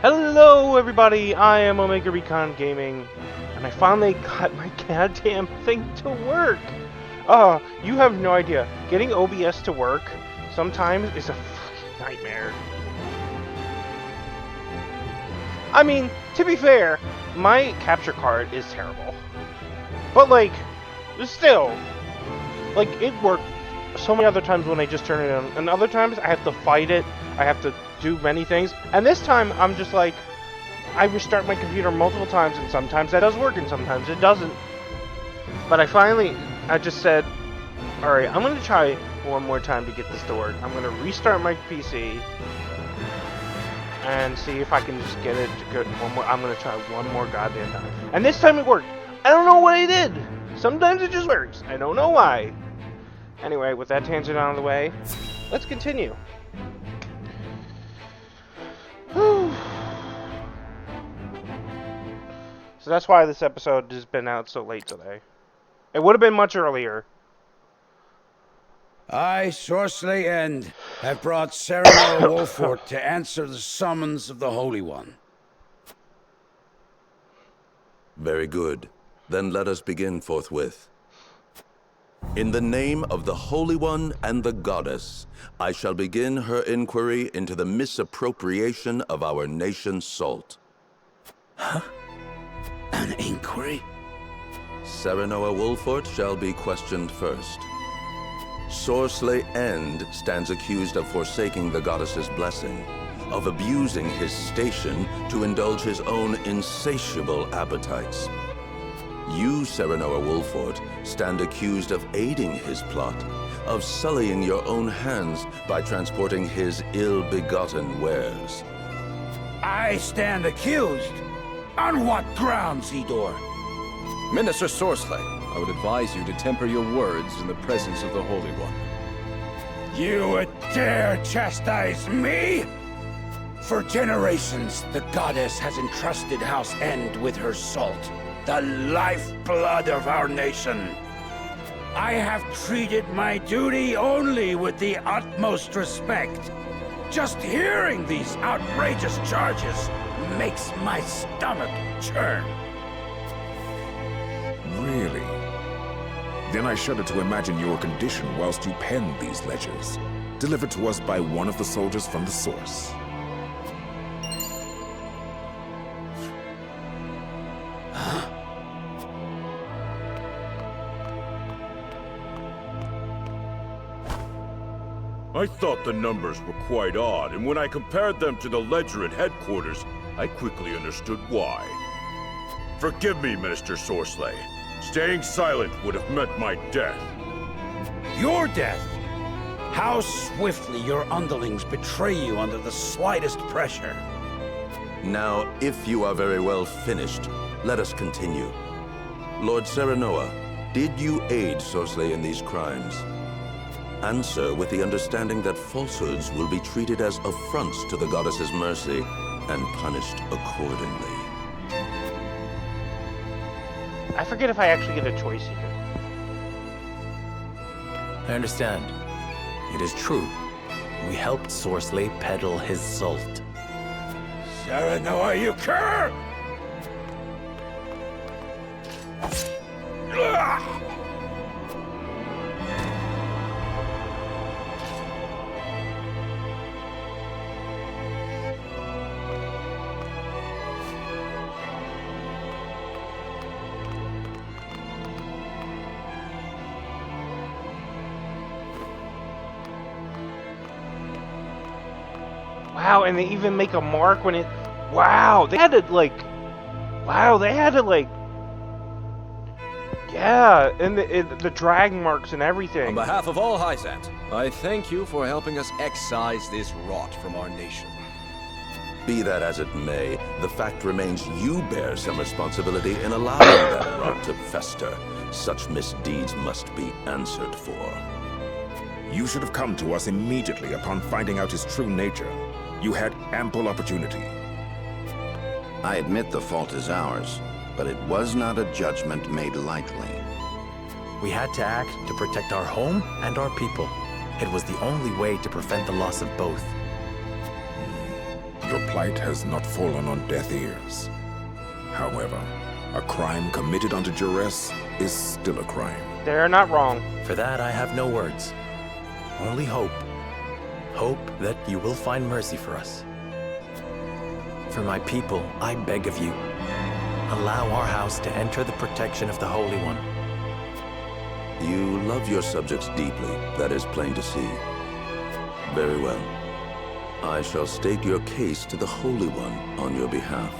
Hello everybody, I am Omega Recon Gaming, and I finally got my goddamn thing to work! You have no idea. Getting OBS to work sometimes is a fucking nightmare. I mean, to be fair, my capture card is terrible. But like, still, like, it worked so many other times when I just turn it on, and other times I have to fight it, I have to do many things, and this time I'm just like, I restart my computer multiple times, and sometimes that does work and sometimes it doesn't. But I just said, alright, I'm gonna try one more time to get this to work. I'm gonna restart my PC and see if I can just get it to go one more. I'm gonna try one more goddamn time, and this time it worked. I don't know what I did. Sometimes it just works. I don't know why. Anyway, with that tangent out of the way, let's continue. So that's why this episode has been out so late today. It would have been much earlier. I, Sorcery End, have brought Sereno Wolfort to answer the summons of the Holy One. Very good. Then let us begin forthwith. In the name of the Holy One and the Goddess, I shall begin her inquiry into the misappropriation of our nation's salt. Huh? An inquiry? Serenoa Wolfort shall be questioned first. Sorcery End stands accused of forsaking the goddess's blessing, of abusing his station to indulge his own insatiable appetites. You, Serenoa Wolfort, stand accused of aiding his plot, of sullying your own hands by transporting his ill-begotten wares. I stand accused? On what grounds, Idor? Minister Sorcery, I would advise you to temper your words in the presence of the Holy One. You would dare chastise me? For generations, the goddess has entrusted House End with her salt, the lifeblood of our nation. I have treated my duty only with the utmost respect. Just hearing these outrageous charges makes my stomach churn. Really? Then I shudder to imagine your condition whilst you penned these ledgers, delivered to us by one of the soldiers from the source. Huh? I thought the numbers were quite odd, and when I compared them to the ledger at headquarters, I quickly understood why. Forgive me, Minister Sorcery. Staying silent would have meant my death. Your death? How swiftly your underlings betray you under the slightest pressure. Now, if you are very well finished, let us continue. Lord Serenoa, did you aid Sorcery in these crimes? Answer with the understanding that falsehoods will be treated as affronts to the goddess's mercy and punished accordingly. I forget if I actually get a choice here. I understand. It is true. We helped Sorcery peddle his salt. Serenoa, you cur! Wow, and they even make a mark when it... Wow, they had to, like... Wow, they had to, like... Yeah, and the drag marks and everything. On behalf of all Hyzant, I thank you for helping us excise this rot from our nation. Be that as it may, the fact remains you bear some responsibility in allowing that rot to fester. Such misdeeds must be answered for. You should have come to us immediately upon finding out his true nature. You had ample opportunity. I admit the fault is ours, but it was not a judgment made lightly. We had to act to protect our home and our people. It was the only way to prevent the loss of both. Your plight has not fallen on deaf ears. However, a crime committed under duress is still a crime. They're not wrong. For that, I have no words. Only hope. Hope that you will find mercy for us. For my people, I beg of you, allow our house to enter the protection of the Holy One. You love your subjects deeply, that is plain to see. Very well. I shall state your case to the Holy One on your behalf.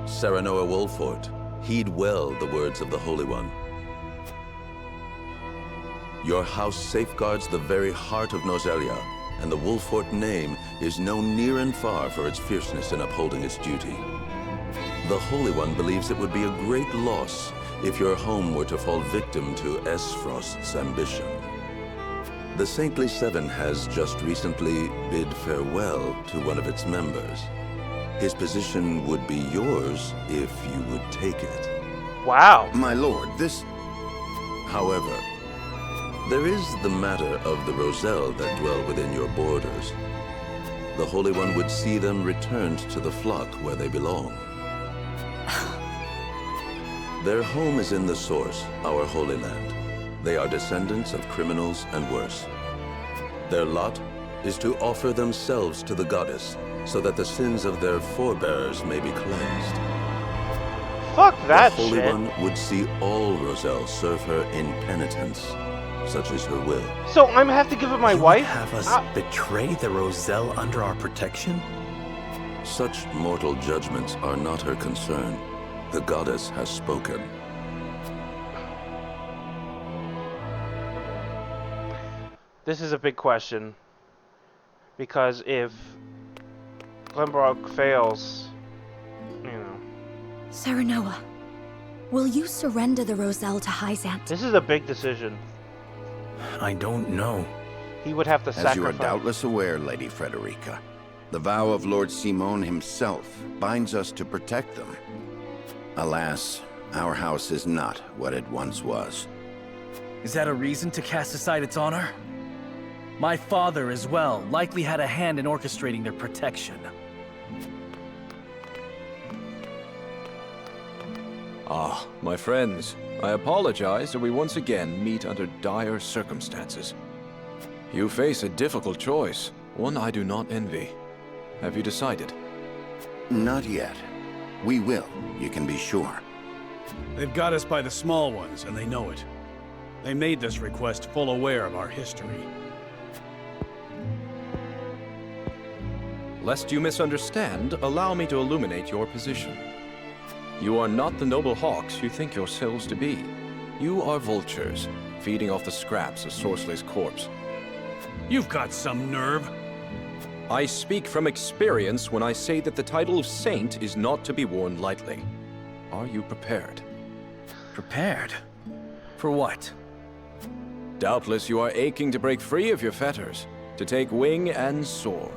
Serenoa Wolfort, heed well the words of the Holy One. Your house safeguards the very heart of Nozelia, and the Wolfort name is known near and far for its fierceness in upholding its duty. The Holy One believes it would be a great loss if your home were to fall victim to Esfrost's ambition. The Saintly Seven has just recently bid farewell to one of its members. His position would be yours if you would take it. Wow. My lord, this... However, there is the matter of the Roselle that dwell within your borders. The Holy One would see them returned to the flock where they belong. Their home is in the Source, our Holy Land. They are descendants of criminals and worse. Their lot is to offer themselves to the goddess, so that the sins of their forebears may be cleansed. Fuck that the Holy shit. One would see all Roselle serve her in penitence, such is her will. So I'm gonna have to give it my You wife? have us betray the Roselle under our protection? Such mortal judgments are not her concern. The goddess has spoken. This is a big question. Because if Glenbrook fails, you know. Serenoa, will you surrender the Roselle to Hyzant? This is a big decision. I don't know. He would have to As sacrifice. you are doubtless aware, Lady Frederica, the vow of Lord Simon himself binds us to protect them. Alas, our house is not what it once was. Is that a reason to cast aside its honor? My father, as well, likely had a hand in orchestrating their protection. Ah, my friends, I apologize that we once again meet under dire circumstances. You face a difficult choice, one I do not envy. Have you decided? Not yet. We will, you can be sure. They've got us by the small ones, and they know it. They made this request full aware of our history. Lest you misunderstand, allow me to illuminate your position. You are not the noble hawks you think yourselves to be. You are vultures, feeding off the scraps of Sorceley's corpse. You've got some nerve. I speak from experience when I say that the title of Saint is not to be worn lightly. Are you prepared? Prepared? For what? Doubtless you are aching to break free of your fetters, to take wing and soar.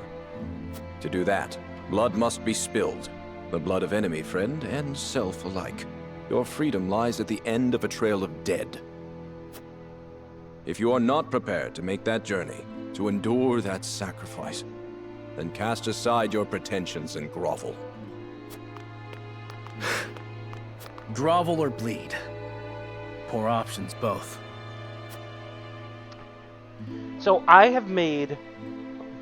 To do that, blood must be spilled. The blood of enemy, friend, and self alike. Your freedom lies at the end of a trail of dead. If you are not prepared to make that journey, to endure that sacrifice, then cast aside your pretensions and grovel. Grovel or bleed? Poor options, both. So I have made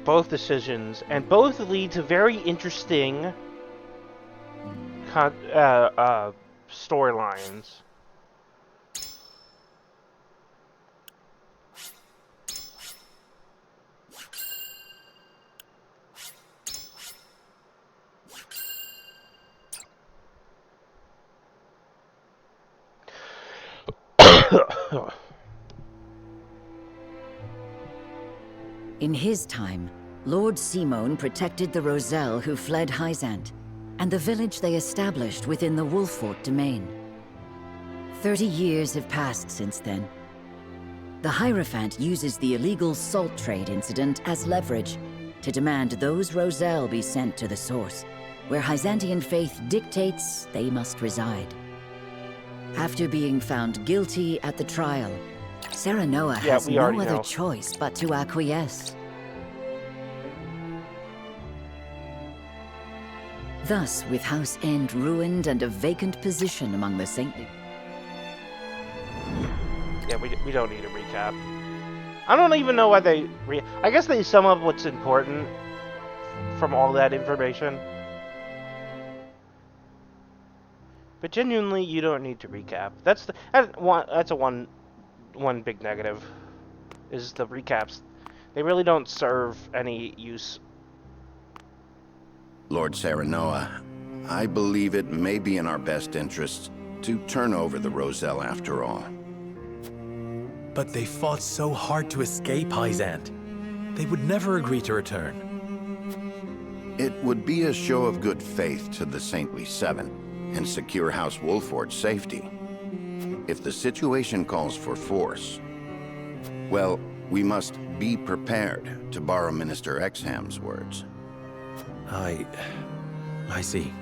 both decisions, and both lead to very interesting storylines. In his time, Lord Simon protected the Roselle who fled Hyzant, and the village they established within the Wolfort domain. 30 years have passed since then. The Hierophant uses the illegal salt trade incident as leverage to demand those Roselle be sent to the Source, where Hyzantian faith dictates they must reside. After being found guilty at the trial, Serenoa Yeah, has we no already other know. choice but to acquiesce. Thus, with House End ruined and a vacant position among the saintly... Yeah, we don't need a recap. I don't even know why they... I guess they sum up what's important from all that information. But genuinely, you don't need to recap. That's one big negative, is the recaps. They really don't serve any use. Lord Serenoa, I believe it may be in our best interests to turn over the Roselle after all. But they fought so hard to escape, Hyzant. They would never agree to return. It would be a show of good faith to the Saintly Seven and secure House Wolforts' safety. If the situation calls for force, well, we must be prepared, to borrow Minister Exham's words. I see.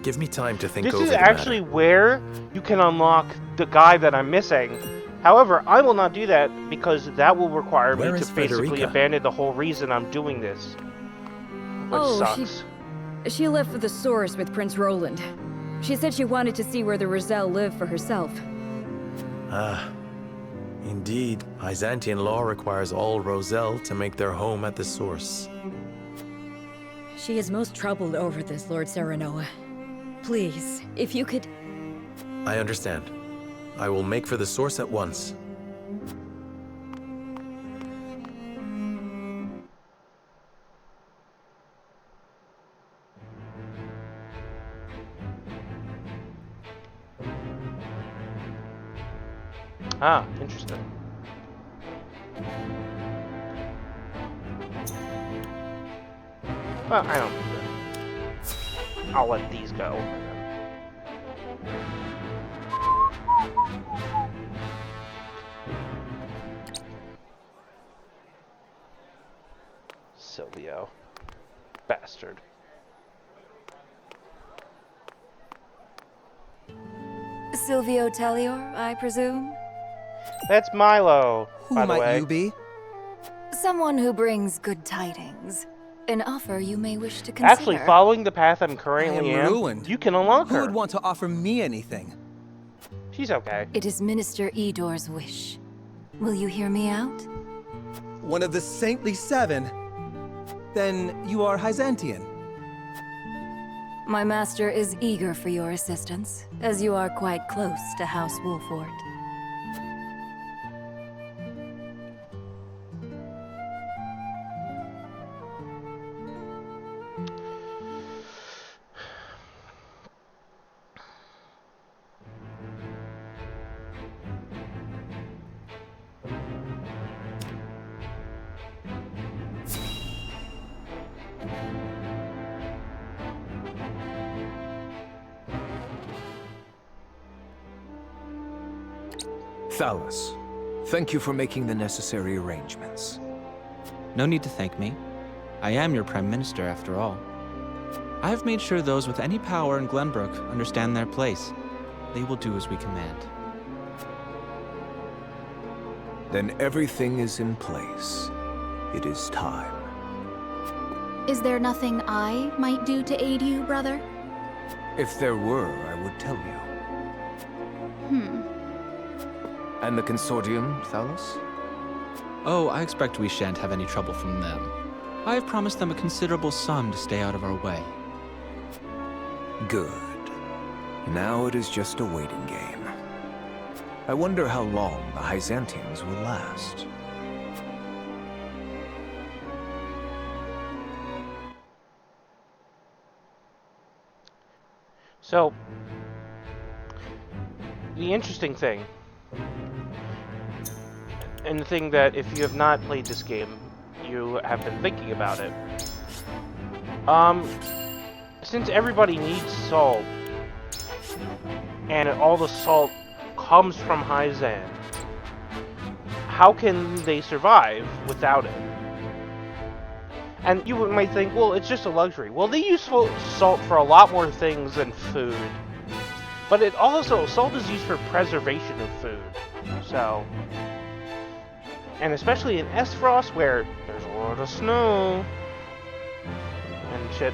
Give me time to think This over is the actually matter. where you can unlock the guy that I'm missing. However, I will not do that because that will require Where me to is basically Frederica? abandon the whole reason I'm doing this. Which sucks. She left for the source with Prince Roland. She said she wanted to see where the Roselle lived for herself. Ah, indeed. Byzantine law requires all Roselle to make their home at the source. She is most troubled over this, Lord Serenoa. Please, if you could... I understand. I will make for the source at once. Ah, interesting. Well, I don't need that. I'll let these go. Silvio. Bastard. Silvio Tellior, I presume? That's Milo, Who by the way. might you be? Someone who brings good tidings. An offer you may wish to consider. Actually, following the path I'm I currently am in, ruined. you can unlock Who her. would want to offer me anything? She's okay. It is Minister Edor's wish. Will you hear me out? One of the Saintly Seven? Then you are Hyzantian. My master is eager for your assistance, as you are quite close to House Wolfort. Thalos, thank you for making the necessary arrangements. No need to thank me. I am your Prime Minister, after all. I have made sure those with any power in Glenbrook understand their place. They will do as we command. Then everything is in place. It is time. Is there nothing I might do to aid you, brother? If there were, I would tell you. And the consortium, Thalos? Oh, I expect we shan't have any trouble from them. I have promised them a considerable sum to stay out of our way. Good. Now it is just a waiting game. I wonder how long the Hyzantians will last. So, the interesting thing, and the thing that if you have not played this game, you have been thinking about it. Since everybody needs salt, and all the salt comes from Hyzan, how can they survive without it? And you might think, well, it's just a luxury. Well, they use salt for a lot more things than food. But it also, salt is used for preservation of food. So, and especially in Esfrost where there's a lot of snow and shit.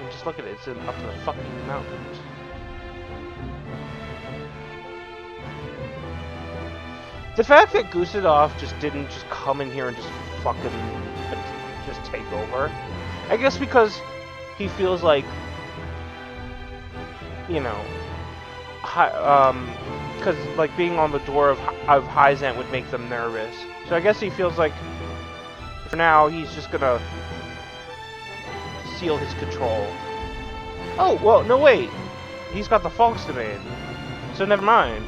And just look at it, it's up in the fucking mountains. The fact that Gusadov just didn't just come in here and just fucking just take over, I guess because he feels like, you know, because like being on the door of Hyzant would make them nervous. So I guess he feels like for now he's just gonna seal his control. Oh well, no wait, he's got the Falk's domain, so never mind.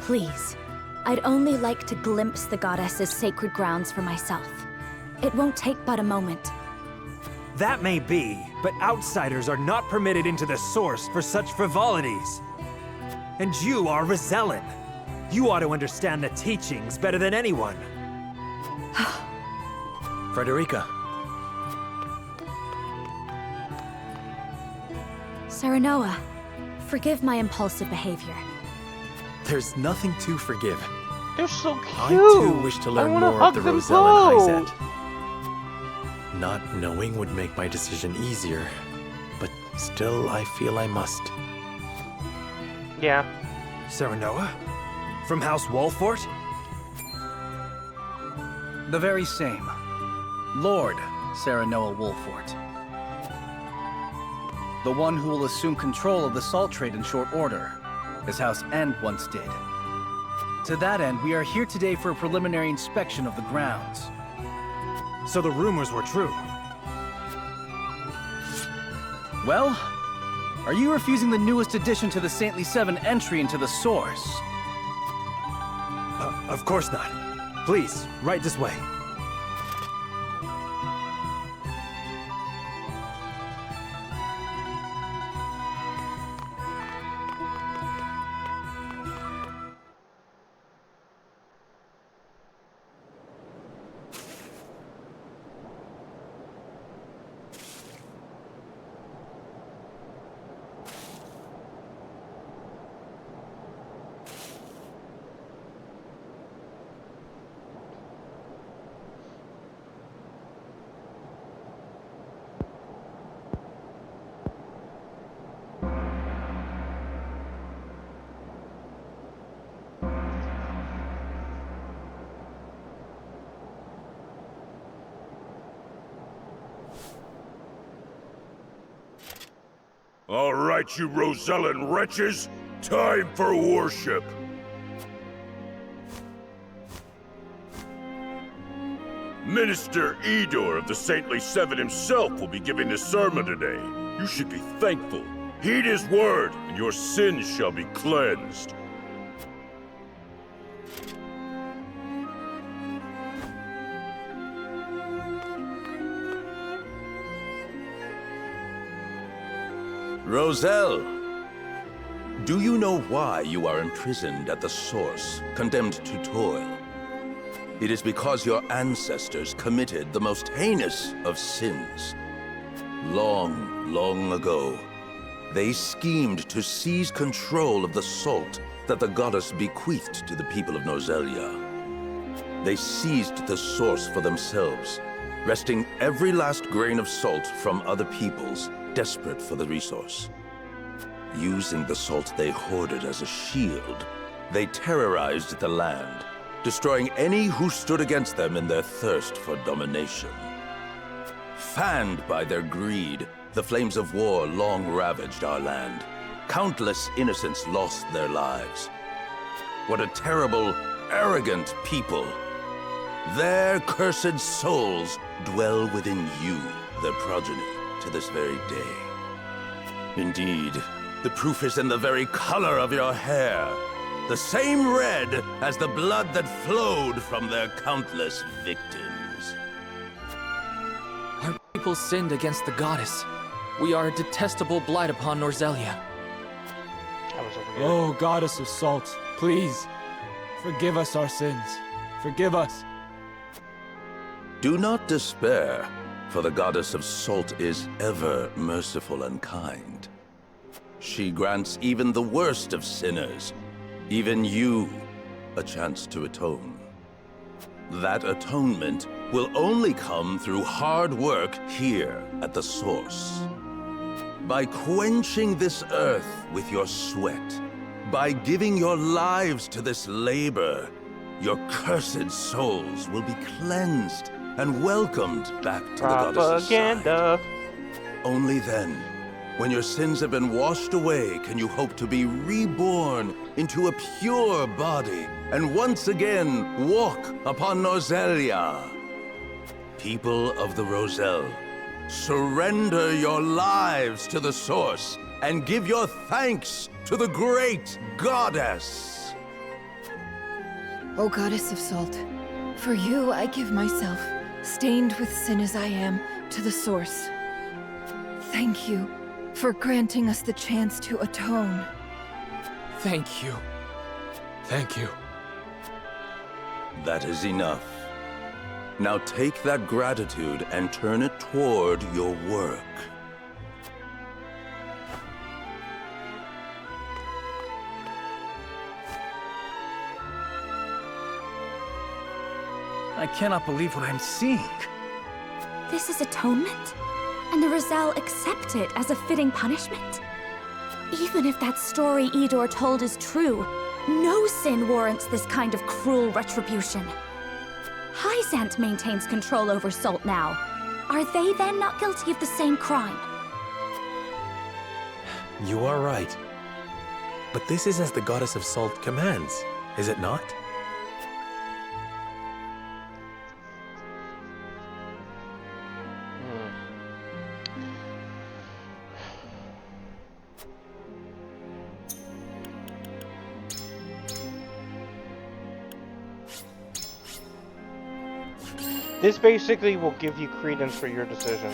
Please, I'd only like to glimpse the goddess's sacred grounds for myself. It won't take but a moment. That may be, but outsiders are not permitted into the source for such frivolities. And you are Rosellan. You ought to understand the teachings better than anyone. Frederica. Serenoa, forgive my impulsive behavior. There's nothing to forgive. They're so cute. I too wish to learn more of the Roselle and Hyzant. Not knowing would make my decision easier, but still I feel I must. Yeah. Serenoa? From House Wolfort? The very same. Lord Serenoa Wolfort. The one who will assume control of the salt trade in short order, as House End once did. To that end, we are here today for a preliminary inspection of the grounds. So the rumors were true. Well, are you refusing the newest addition to the Saintly Seven entry into the source? Of course not. Please, right this way. All right, you Rosellan wretches! Time for worship! Minister Edor of the Saintly Seven himself will be giving the sermon today. You should be thankful. Heed his word, and your sins shall be cleansed. Roselle, do you know why you are imprisoned at the source, condemned to toil? It is because your ancestors committed the most heinous of sins. Long, long ago, they schemed to seize control of the salt that the goddess bequeathed to the people of Norzelia. They seized the source for themselves, wresting every last grain of salt from other peoples, desperate for the resource. Using the salt they hoarded as a shield, they terrorized the land, destroying any who stood against them in their thirst for domination. Fanned by their greed, the flames of war long ravaged our land. Countless innocents lost their lives. What a terrible, arrogant people! Their cursed souls dwell within you, their progeny, to this very day. Indeed, the proof is in the very color of your hair. The same red as the blood that flowed from their countless victims. Our people sinned against the goddess. We are a detestable blight upon Norzelia. shadows over here. Oh, Goddess of Salt, please, forgive us our sins. Forgive us. Do not despair, for the Goddess of Salt is ever merciful and kind. She grants even the worst of sinners, even you, a chance to atone. That atonement will only come through hard work here at the Source. By quenching this earth with your sweat, by giving your lives to this labor, your cursed souls will be cleansed and welcomed back to the Goddess's side. Only then, when your sins have been washed away, can you hope to be reborn into a pure body and once again walk upon Norzelia. People of the Roselle, surrender your lives to the Source and give your thanks to the great Goddess. O Goddess of Salt, for you I give myself, stained with sin as I am, to the Source. Thank you for granting us the chance to atone. Thank you. Thank you. That is enough. Now take that gratitude and turn it toward your work. I cannot believe what I'm seeing. This is atonement? And the Roselle accept it as a fitting punishment? Even if that story Idor told is true, no sin warrants this kind of cruel retribution. Hyzant maintains control over Salt now. Are they then not guilty of the same crime? You are right. But this is as the Goddess of Salt commands, is it not? This basically will give you credence for your decision.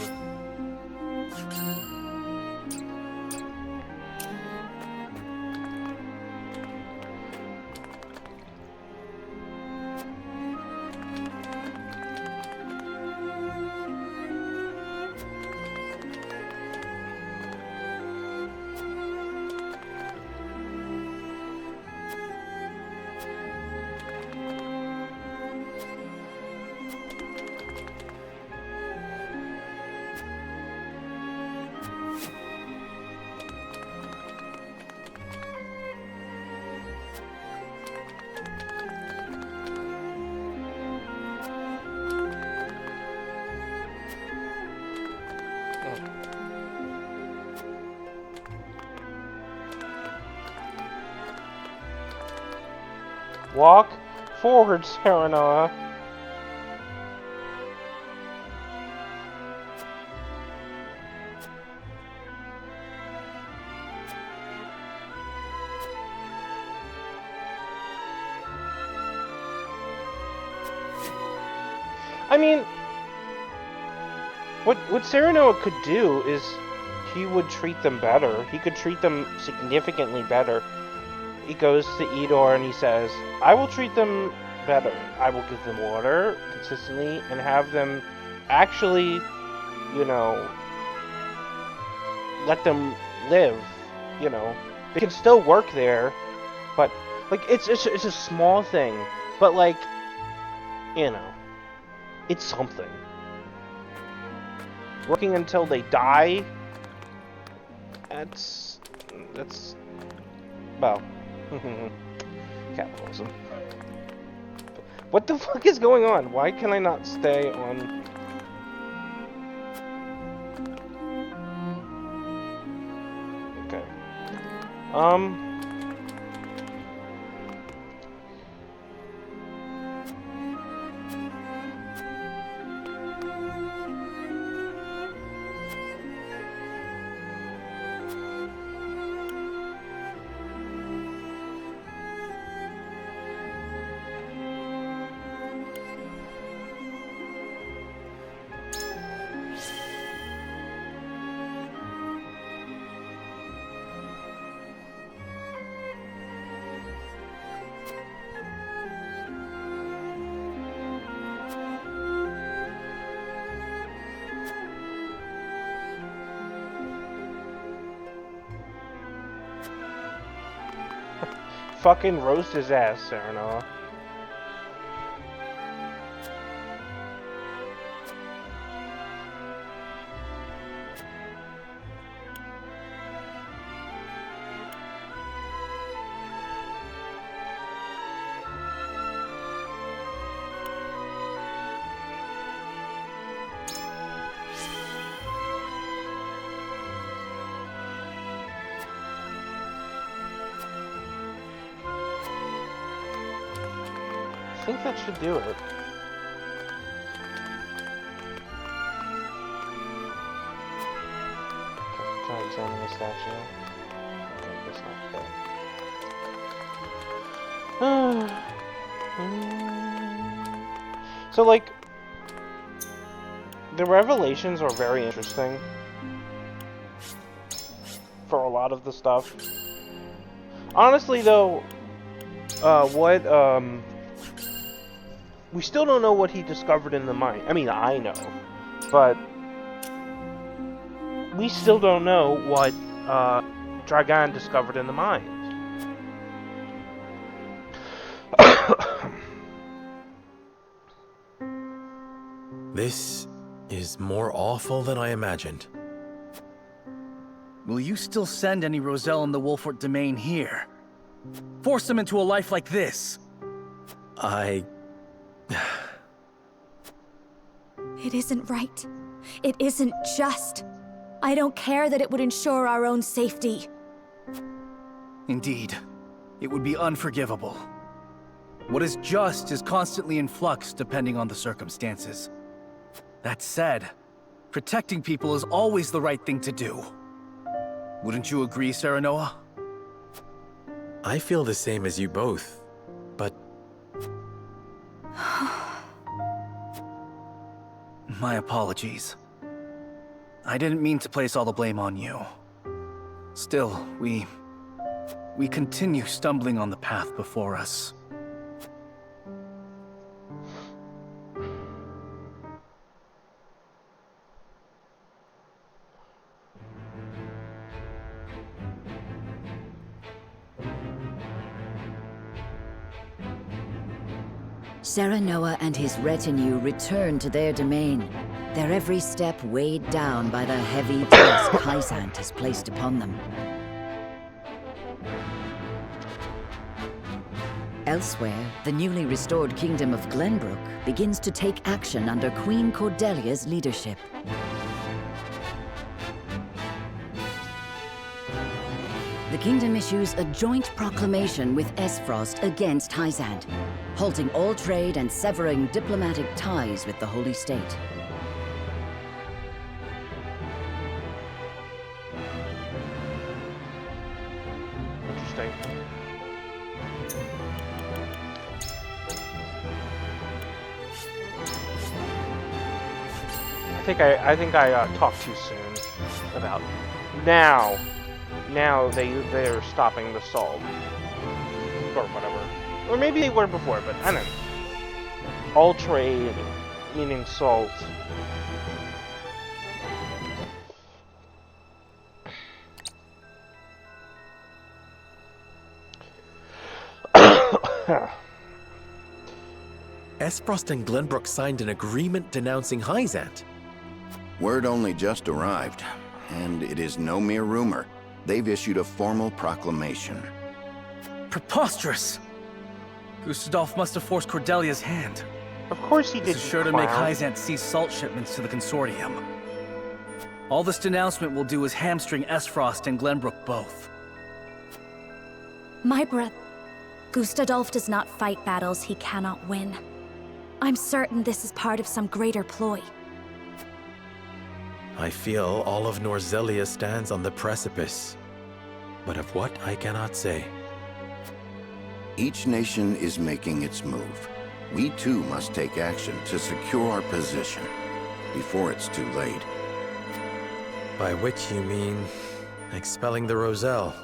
Walk forward, Serena. I mean, what Sereno could do is he would treat them better. He could treat them significantly better. He goes to Idor and he says, I will treat them better. I will give them water consistently and have them actually, you know, let them live, you know. They can still work there, but, like, it's a small thing, but, like, you know, it's something. Working until they die, that's, well, capitalism. What the fuck is going on? Why can I not stay on... Okay. fucking roast his ass, Serenoa. I think that should do it. Okay, can I examine the statue? Okay, that's not bad. So, like, the revelations are very interesting for a lot of the stuff. Honestly, though, we still don't know what he discovered in the mine. I mean, I know, but we still don't know what Dragan discovered in the mine. This is more awful than I imagined. Will you still send any Roselle in the Wolfort domain here? Force them into a life like this? It isn't right. It isn't just. I don't care that it would ensure our own safety. Indeed. It would be unforgivable. What is just is constantly in flux depending on the circumstances. That said, protecting people is always the right thing to do. Wouldn't you agree, Serenoa? I feel the same as you both, but... My apologies. I didn't mean to place all the blame on you. Still, we continue stumbling on the path before us. Serenoa and his retinue return to their domain, their every step weighed down by the heavy task Hyzant has placed upon them. Elsewhere, the newly restored kingdom of Glenbrook begins to take action under Queen Cordelia's leadership. The kingdom issues a joint proclamation with Esfrost against Hyzant, halting all trade and severing diplomatic ties with the Holy State. Interesting. I think I talked too soon about now. Now they're stopping the salt or whatever, or maybe they weren't before, but I don't know. All trade, meaning salt. Esfrost and Glenbrook signed an agreement denouncing Hyzant. Word only just arrived, and it is no mere rumor. They've issued a formal proclamation. Preposterous! Gustadolf must have forced Cordelia's hand. Of course he did. This is sure to make Hyzant cease salt shipments to the consortium. All this denouncement will do is hamstring Esfrost and Glenbrook both. My brother, Gustadolf does not fight battles he cannot win. I'm certain this is part of some greater ploy. I feel all of Norzelia stands on the precipice, but of what I cannot say. Each nation is making its move. We too must take action to secure our position before it's too late. By which you mean expelling the Roselle?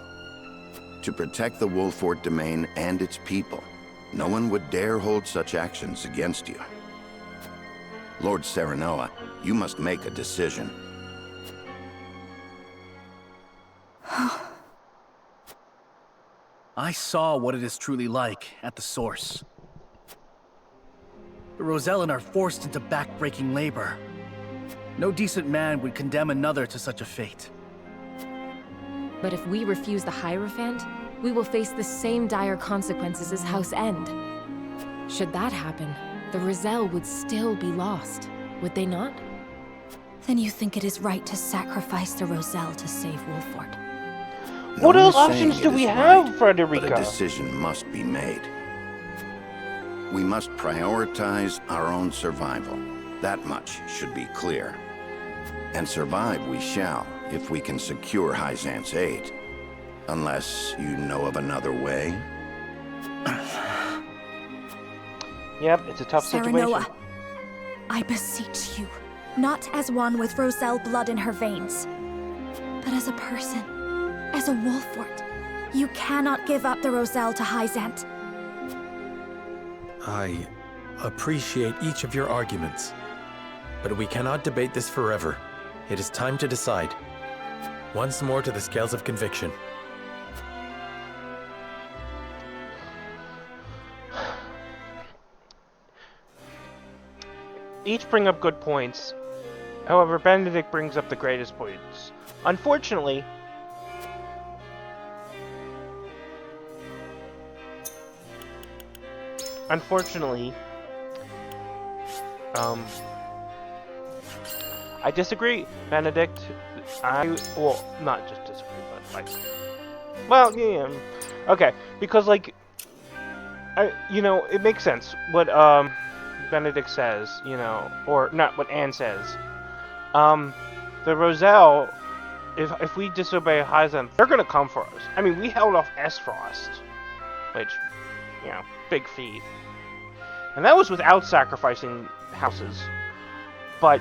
To protect the Wolfort domain and its people. No one would dare hold such actions against you. Lord Serenoa, you must make a decision. I saw what it is truly like at the source. The Rosellan are forced into back-breaking labor. No decent man would condemn another to such a fate. But if we refuse the Hierophant, we will face the same dire consequences as House End. Should that happen, the Roselle would still be lost, would they not? Then you think it is right to sacrifice the Roselle to save Wolfort? What No else one is saying options do it we is have, right, Frederica? But a decision must be made. We must prioritize our own survival. That much should be clear. And survive we shall, if we can secure Hyzant's aid. Unless you know of another way? Yep, it's a tough Serenoa, situation. I beseech you, not as one with Roselle blood in her veins, but as a person, as a Wolfort. You cannot give up the Roselle to Hyzant. I appreciate each of your arguments, but we cannot debate this forever. It is time to decide. Once more to the scales of conviction. Each bring up good points. However, Benedict brings up the greatest points. Unfortunately, I disagree, Benedict. Well, not just disagree, but like, well, yeah, okay, because like, it makes sense what Benedict says, or not what Anne says. The Roselle, if we disobey Hyzant, they're gonna come for us. I mean, we held off S-Frost, which, big feat. And that was without sacrificing houses. But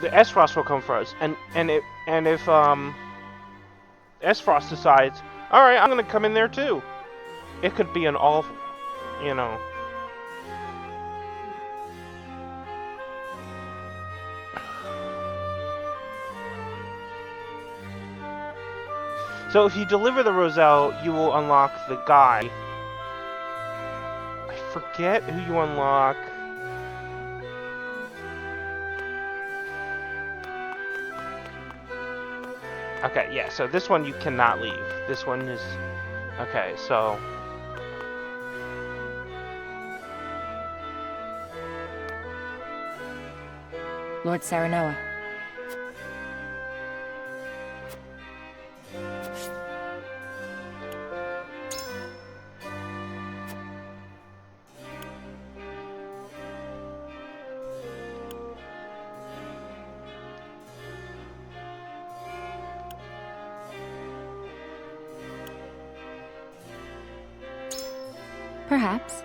the S-Frost will come for us. And if S-Frost decides, alright, I'm gonna come in there too. It could be an awful, So if you deliver the Roselle, you will unlock the guy. I forget who you unlock. Okay, yeah, so this one you cannot leave. This one is... Okay, so... Lord Serenoa. Perhaps.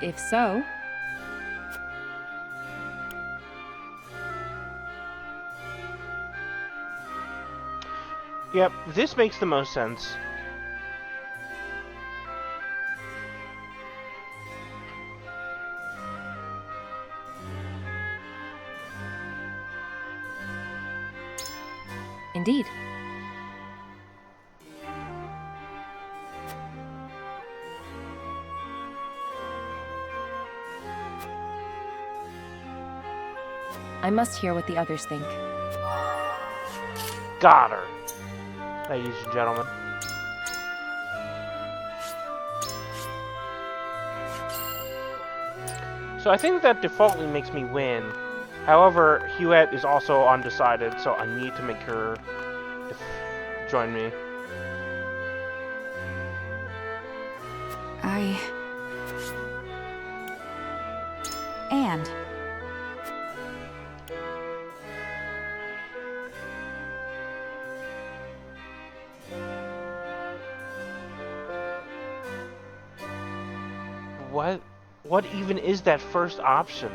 If so... Yep, this makes the most sense. Indeed. I must hear what the others think. Got her, ladies and gentlemen. So I think that defaultly makes me win. However, Huette is also undecided, so I need to make her join me. And... What even is that first option?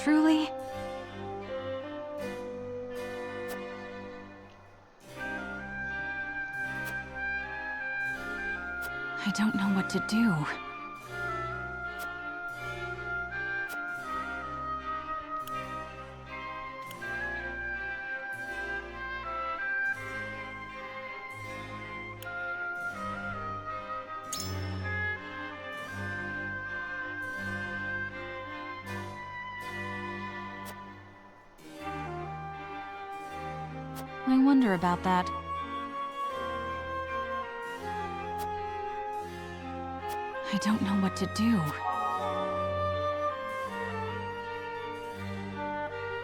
Truly? I don't know what to do. I wonder about that. I don't know what to do.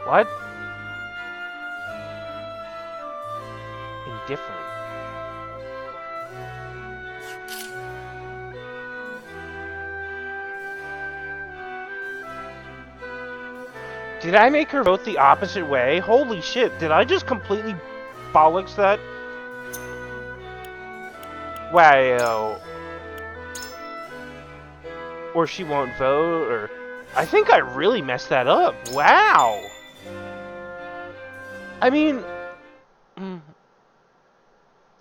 What? Indifferent. Did I make her vote the opposite way? Holy shit, did I just completely bollocks that? Wow. Or she won't vote, or... I think I really messed that up. Wow. I mean...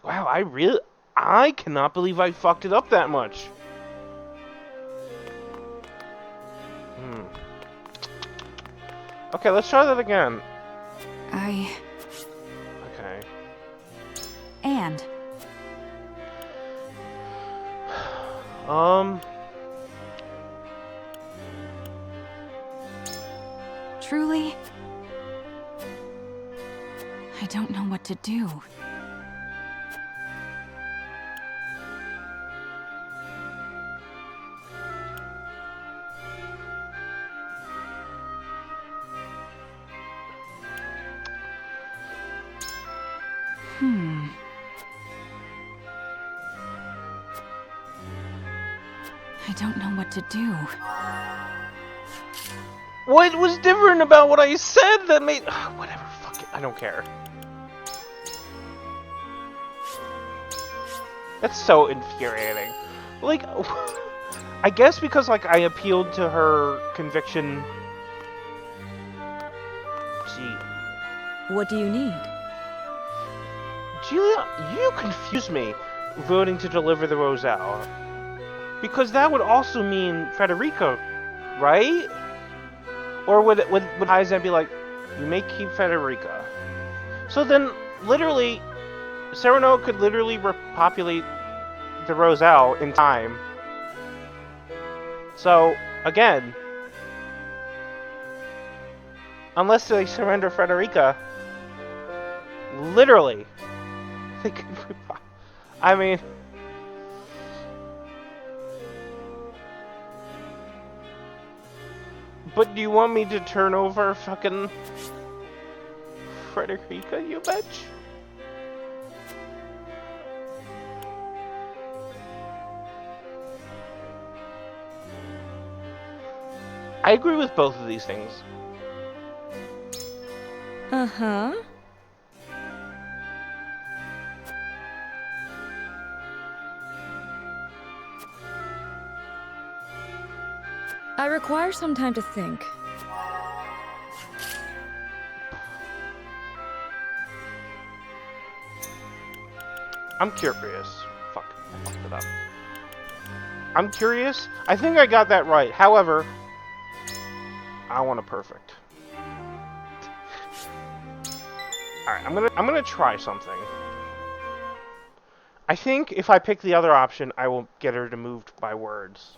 Wow, I cannot believe I fucked it up that much. Okay, let's try that again. Okay. And? Truly? I don't know what to do. I don't know what to do. What was different about what I said that made... whatever, fuck it, I don't care. That's so infuriating. Like, I guess because, like, I appealed to her conviction... Gee. What do you need? Julia, you confuse me, voting to deliver the Roselle. Because that would also mean Frederica, right? Or would Hyzan be like, you may keep Frederica? So then, literally, Sereno could literally repopulate the Roselle in time. So, again, unless they surrender Frederica, literally, they could I mean... But do you want me to turn over fucking Frederica, you bitch? I agree with both of these things. Uh-huh. I require some time to think. I'm curious. Fuck, I fucked it up. I'm curious. I think I got that right. However, I want a perfect. Alright, I'm gonna try something. I think if I pick the other option, I will get her to move by words.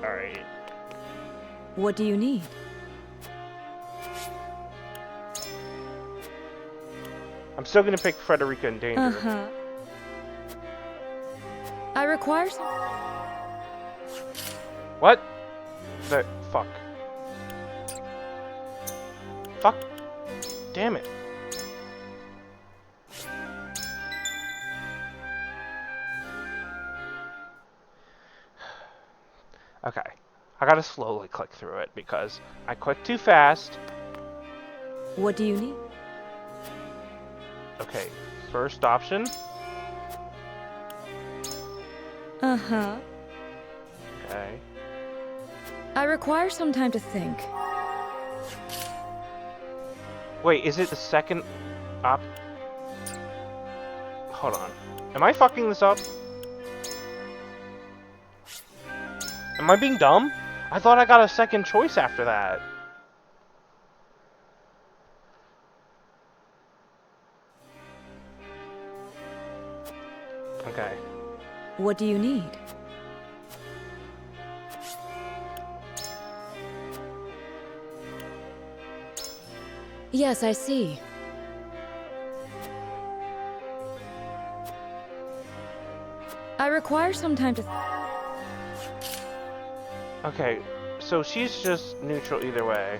Alright. What do you need? I'm still gonna pick Frederica in danger. Uh-huh. I require some... What? The fuck. Fuck. Damn it. Okay. I gotta slowly click through it because I clicked too fast. What do you need? Okay. First option. Uh-huh. Okay. I require some time to think. Wait, is it the second op? Hold on. Am I fucking this up? Am I being dumb? I thought I got a second choice after that. Okay. What do you need? Yes, I see. I require some time to... Okay, so she's just neutral either way.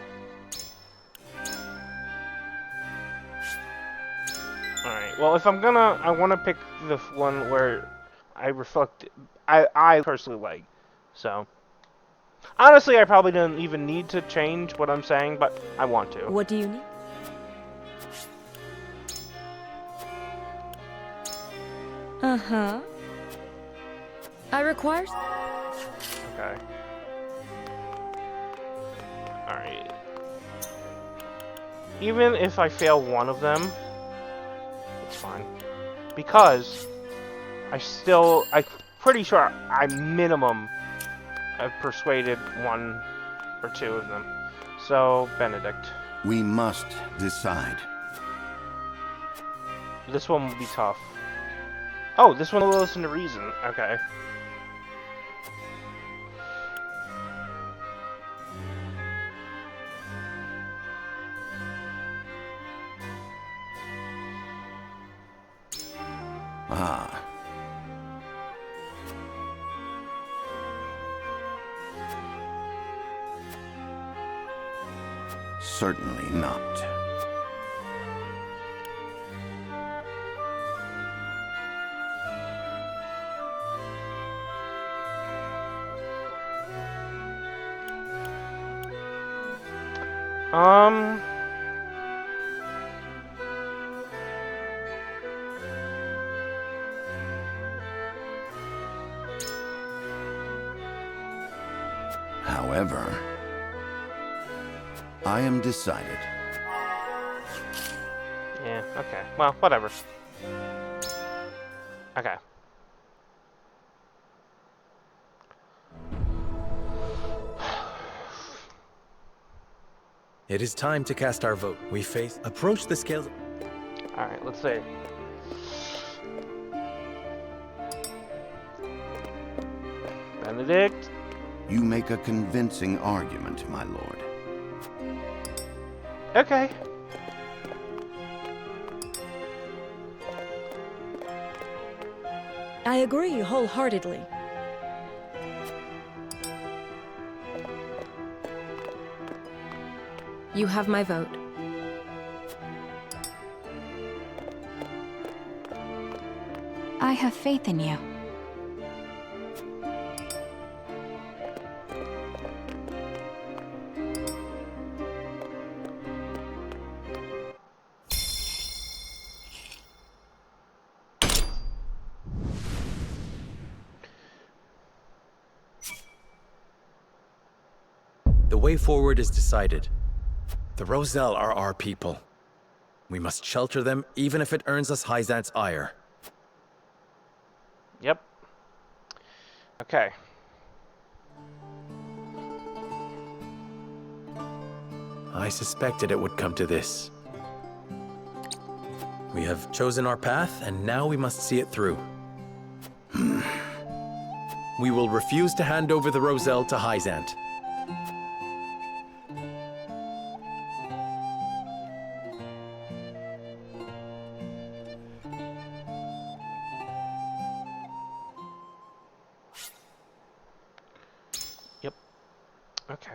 Alright, well if I'm gonna... I want to pick the one where I reflect... I personally like. So... Honestly, I probably don't even need to change what I'm saying, but I want to. What do you need? Uh-huh. I require... Okay. Alright. Even if I fail one of them, it's fine. Because I'm pretty sure I minimum have persuaded one or two of them. So, Benedict. We must decide. This one will be tough. Oh, this one will listen to reason. Okay. Ah. Certainly not. However, I am decided. Yeah, okay. Well, whatever. Okay. It is time to cast our vote. We face... Approach the scales... Alright, let's see. Benedict? You make a convincing argument, my lord. Okay. I agree wholeheartedly. You have my vote. I have faith in you. The way forward is decided. The Roselle are our people. We must shelter them, even if it earns us Hyzant's ire. Yep. Okay. I suspected it would come to this. We have chosen our path, and now we must see it through. We will refuse to hand over the Roselle to Hyzant. Yep. Okay.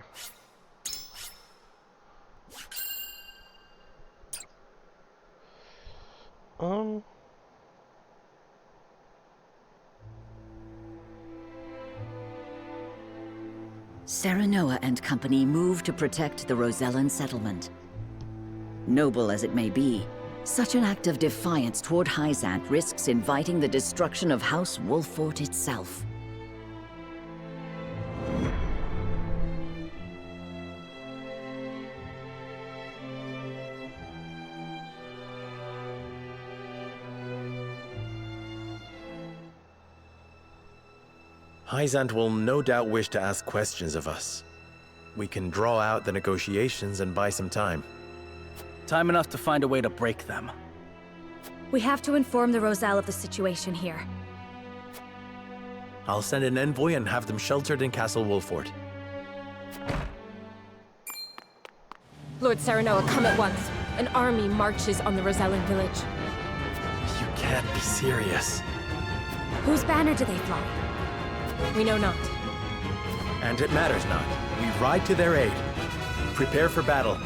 Serenoa and company move to protect the Rosellan settlement. Noble as it may be, such an act of defiance toward Hyzant risks inviting the destruction of House Wolfort itself. Hyzant will no doubt wish to ask questions of us. We can draw out the negotiations and buy some time. Time enough to find a way to break them. We have to inform the Roselle of the situation here. I'll send an envoy and have them sheltered in Castle Wolfort. Lord Serenoa, come at once. An army marches on the Rosellan village. You can't be serious. Whose banner do they fly? We know not. And it matters not. We ride to their aid. Prepare for battle.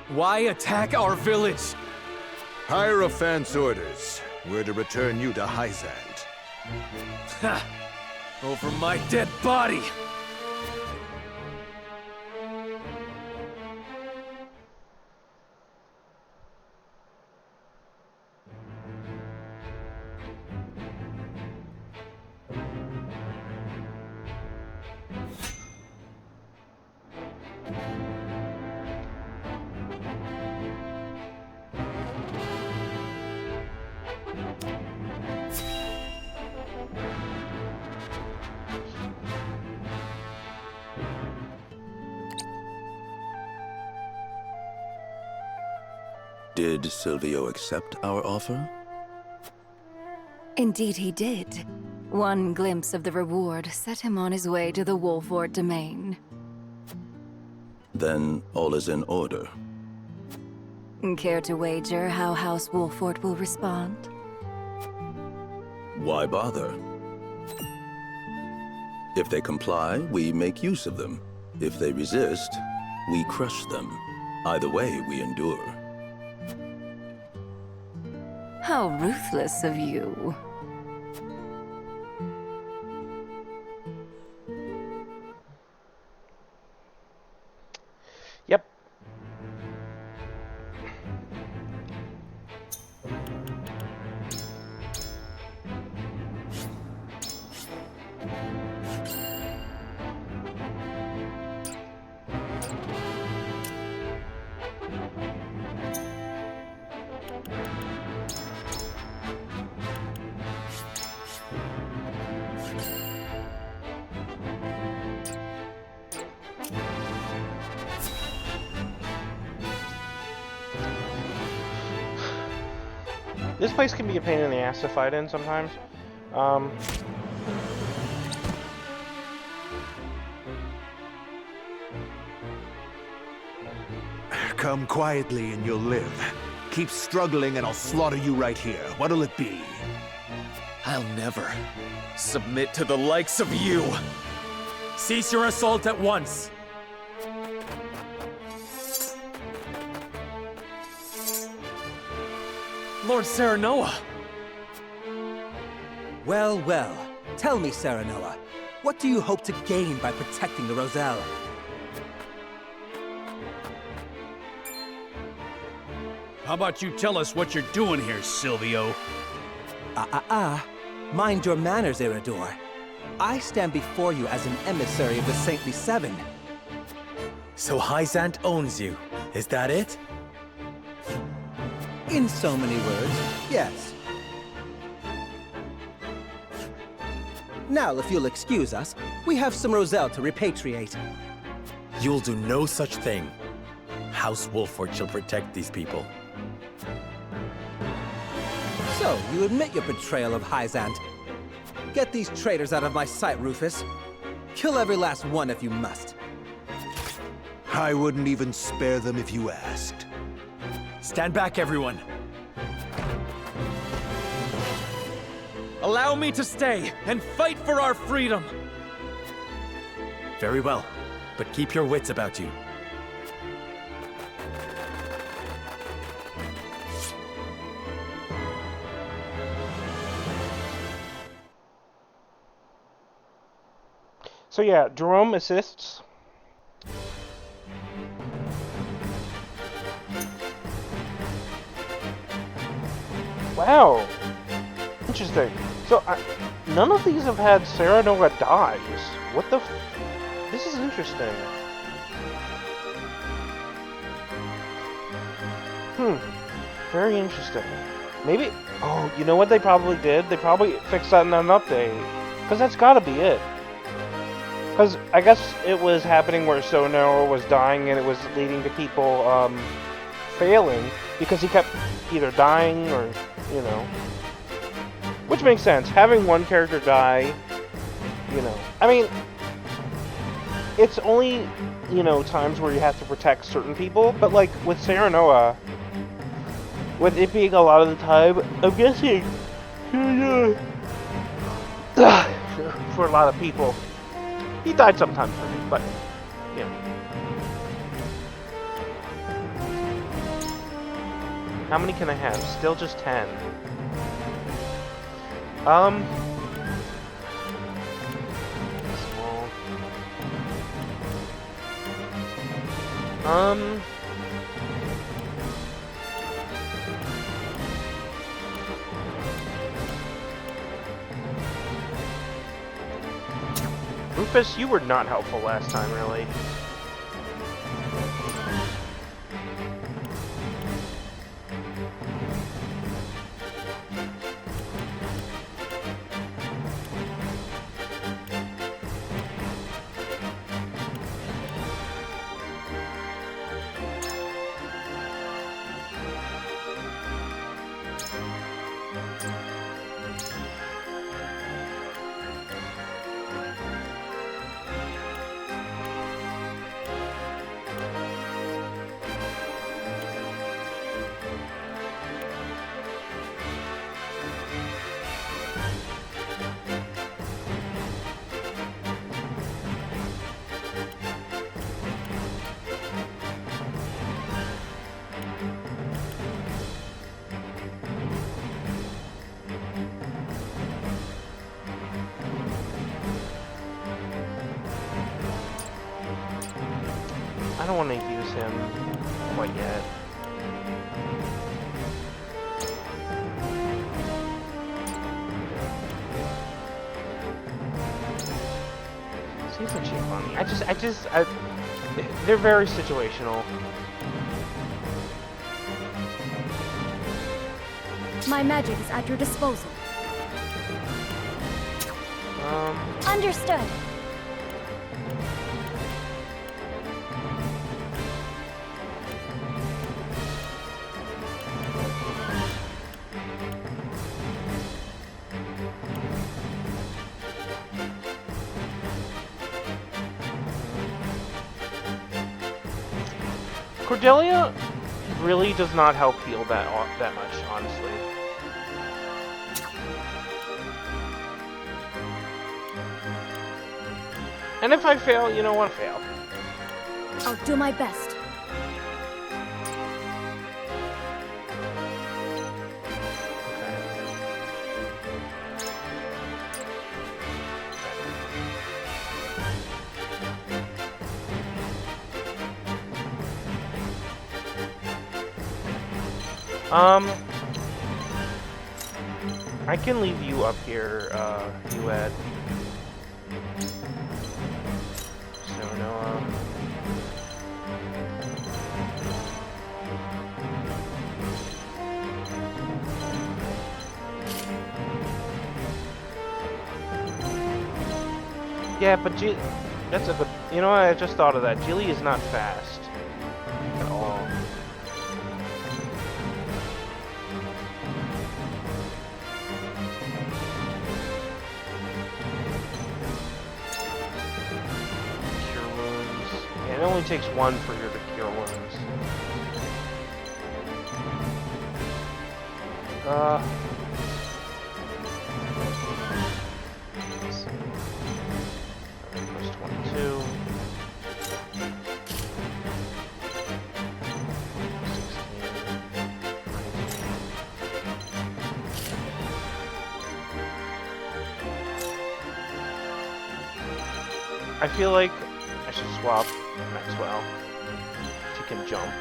Why attack our village? Hierophant's orders were to return you to Hyzant. Ha! Over my dead body! Did Silvio accept our offer? Indeed he did. One glimpse of the reward set him on his way to the Wolfort domain. Then all is in order. Care to wager how House Wolfort will respond? Why bother? If they comply, we make use of them. If they resist, we crush them. Either way, we endure. How ruthless of you. Yep. This place can be a pain in the ass to fight in sometimes. Come quietly and you'll live. Keep struggling and I'll slaughter you right here. What'll it be? I'll never submit to the likes of you! Cease your assault at once! Lord Serenoa! Well, well. Tell me, Serenoa, what do you hope to gain by protecting the Roselle? How about you tell us what you're doing here, Silvio? Mind your manners, Isidore. I stand before you as an emissary of the Saintly Seven. So Hyzant owns you. Is that it? In so many words, yes. Now, if you'll excuse us, we have some Roselle to repatriate. You'll do no such thing. House Wolfort shall protect these people. So, you admit your betrayal of Hyzant. Get these traitors out of my sight, Rufus. Kill every last one if you must. I wouldn't even spare them if you asked. Stand back, everyone. Allow me to stay and fight for our freedom! Very well, but keep your wits about you. So yeah, Jerome assists. Wow. I'm Interesting. So, none of these have had Sarah Noah dies. What the This is interesting. Very interesting. Maybe... Oh, you know what they probably did? They probably fixed that in an update. Because that's gotta be it. Because I guess it was happening where Sarah Noah was dying and it was leading to people, failing. Because he kept either dying or, you know... Which makes sense. Having one character die, you know... I mean... It's only, you know, times where you have to protect certain people. But, like, with Sarah Noah... With it being a lot of the time, I'm guessing... for a lot of people. He died sometime for me, but... Yeah. How many can I have? Still just 10. Small. Rufus, you were not helpful last time, really. I don't want to use him quite yet. Seems like she's funny. They're very situational. My magic is at your disposal. Understood. Cordelia really does not help heal that much, honestly. And if I fail, you know what? Fail. I'll do my best. I can leave you up here, you Ed. So, no, Yeah, but that's a good... You know what? I just thought of that. Jilly is not fast. At all. Cure wounds. Yeah, it only takes one for her to cure wounds. Let's see. Plus 22. 16. I feel like I should swap Maxwell. He can jump.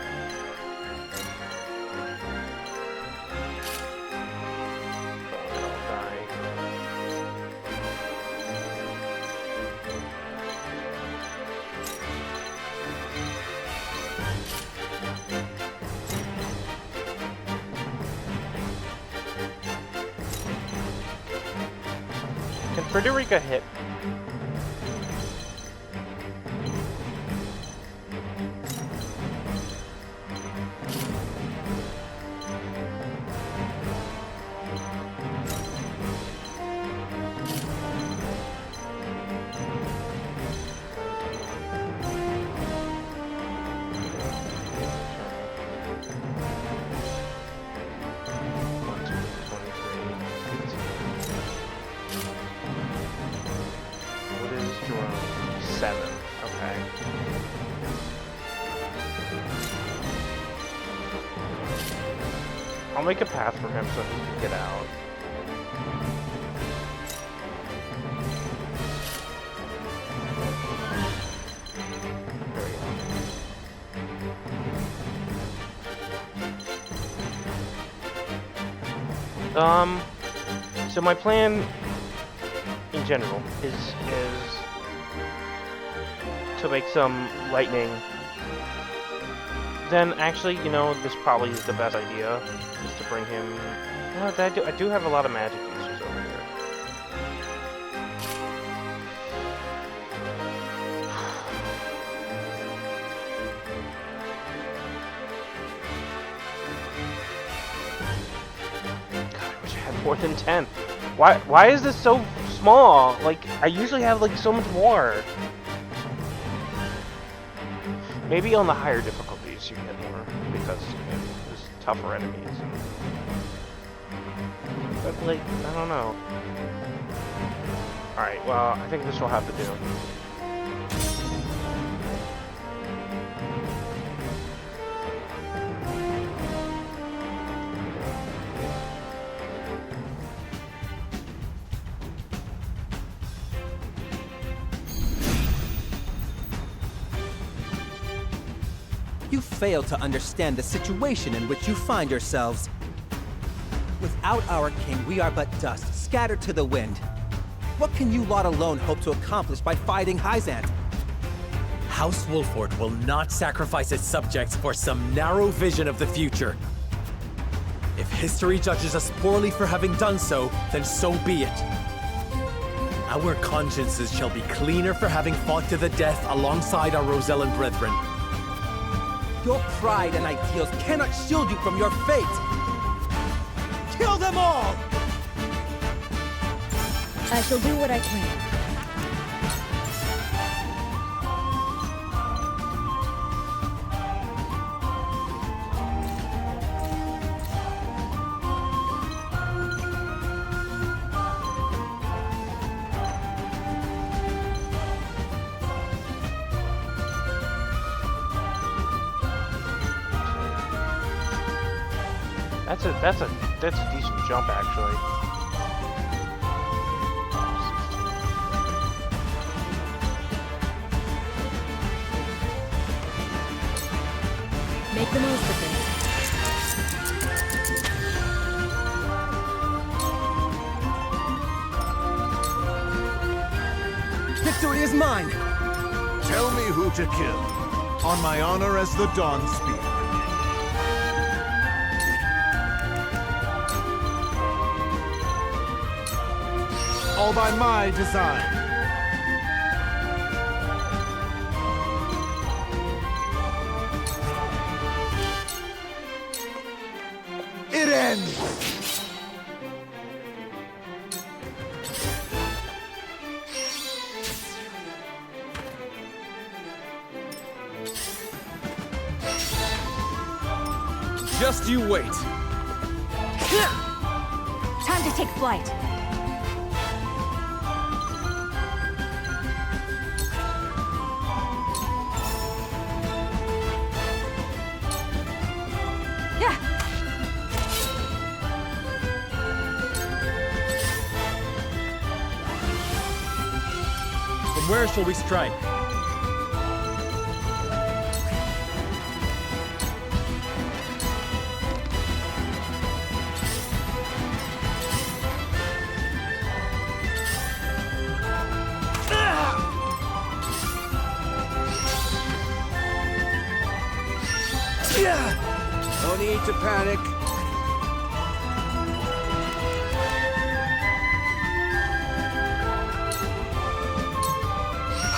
Oh, I'll die. Can Frederica hit? I'll make a path for him so he can get out. There we go. So my plan in general is to make some lightning. Then actually, you know, this probably is the best idea, is to bring him... Well, I do have a lot of magic users over here. God, I wish I had more than 10. Why is this so small? Like, I usually have, like, so much more. Maybe on the higher difficulties you get more, because there's tougher enemies. But, like, I don't know. Alright, well, I think this will have to do. You fail to understand the situation in which you find yourselves. Without our king, we are but dust, scattered to the wind. What can you lot alone hope to accomplish by fighting Hyzant? House Wolfort will not sacrifice its subjects for some narrow vision of the future. If history judges us poorly for having done so, then so be it. Our consciences shall be cleaner for having fought to the death alongside our Rosellan brethren. Your pride and ideals cannot shield you from your fate! Kill them all! I shall do what I can. That's a decent jump, actually. Make the most of this. Victory is mine! Tell me who to kill. On my honor as the Dawn Spear. All by my design. It ends! Just you wait. Time to take flight. From where shall we strike? No need to panic.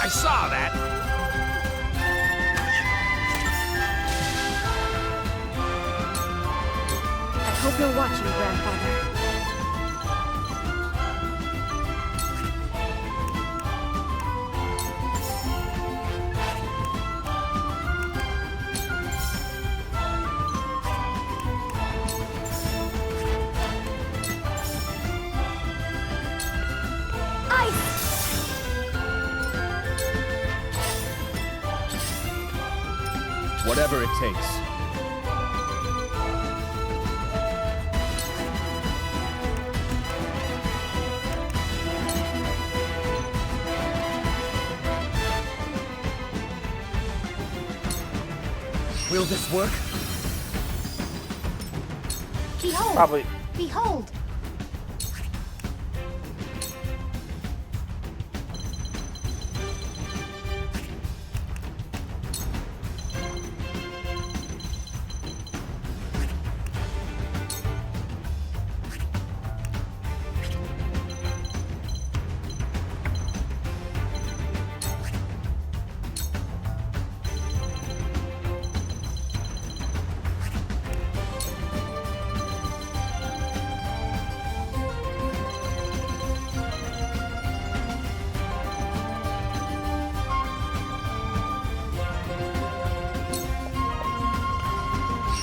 I saw that. I hope you're watching, Grandfather. Whatever it takes. Will this work? Behold! Probably. Behold!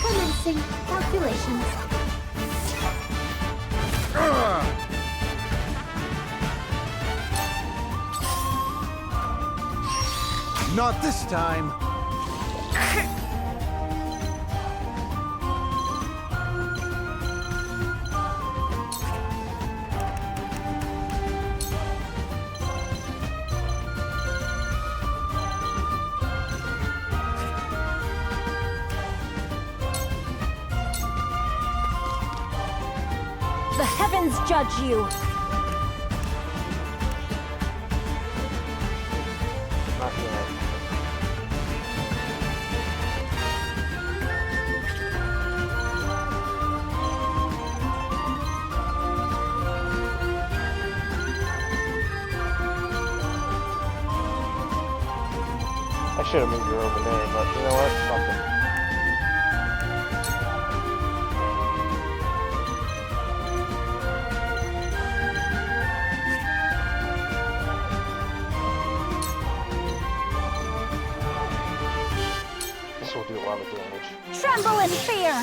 Commencing calculations. Not this time. The heavens judge you! Not yet. I should have moved her over there, but you know what? Fuck it. This will do a lot of damage. Tremble in fear!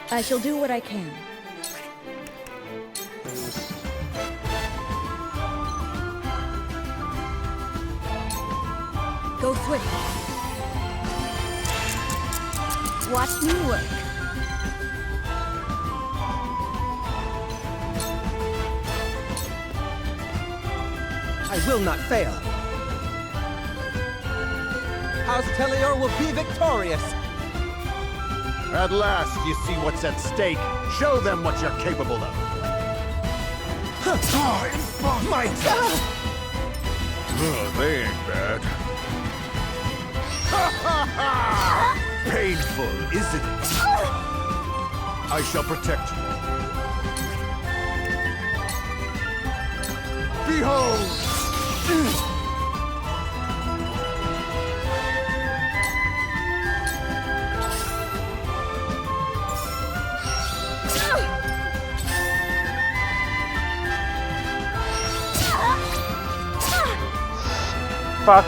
I shall do what I can. Go swift. Watch me work. I will not fail. House Telior will be victorious. At last, you see what's at stake. Show them what you're capable of. Might! They ain't bad. Painful, isn't it? I shall protect you. Behold! Fuck.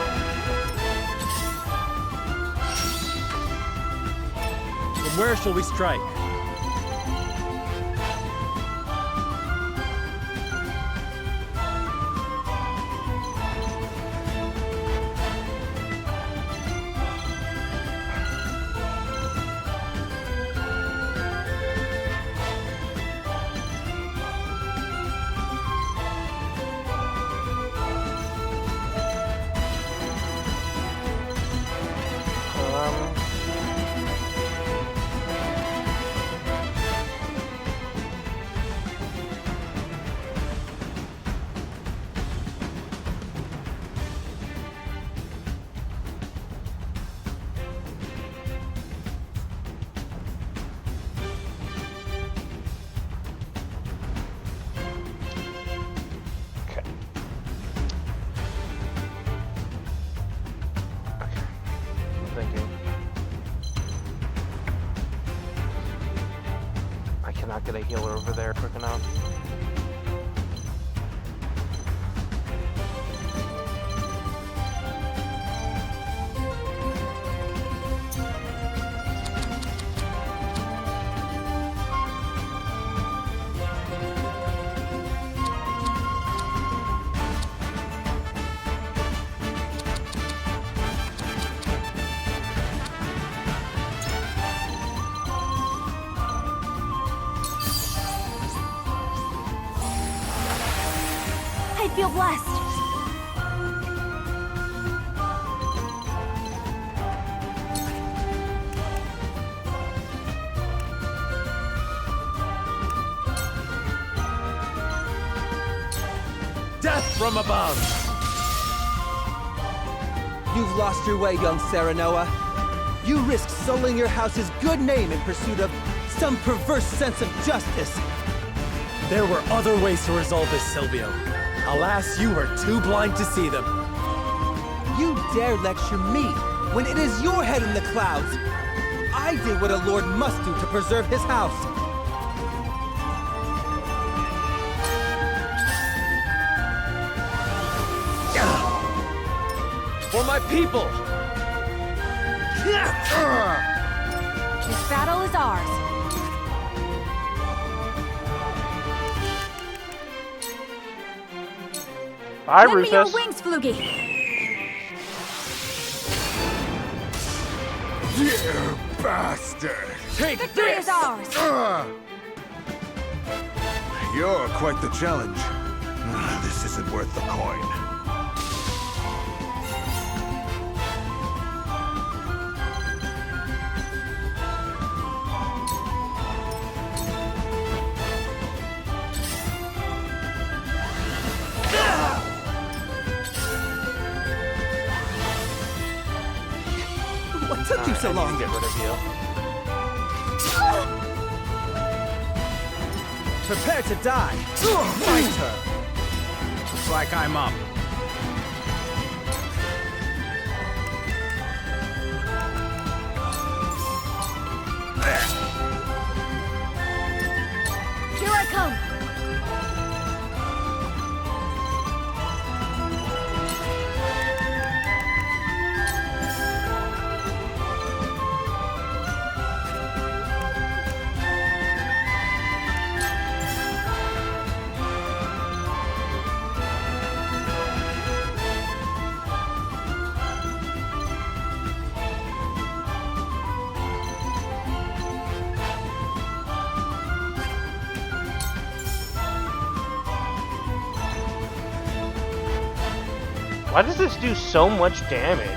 From where shall we strike? not get a healer over there quick enough. I feel blessed. Death from above! You've lost your way, young Serenoa. You risk sullying your house's good name in pursuit of some perverse sense of justice. There were other ways to resolve this, Silvio. Alas, you were too blind to see them. You dare lecture me when it is your head in the clouds. I did what a lord must do to preserve his house. For my people! This battle is ours. Bye, Lend me your Rufus. wings, Flugy. You bastard! Take Victory is ours. You're quite the challenge. This isn't worth the coin. What took you so I long? need to get rid of you. Prepare to die. My turn. Looks like I'm up. Here I come. Why does this do so much damage?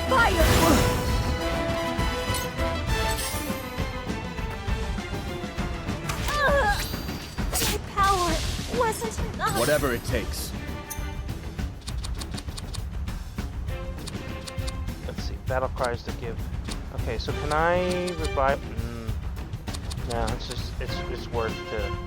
My power wasn't enough. Whatever it takes. Let's see, battle cries to give. Okay, so can I revive? No, it's just it's worth to.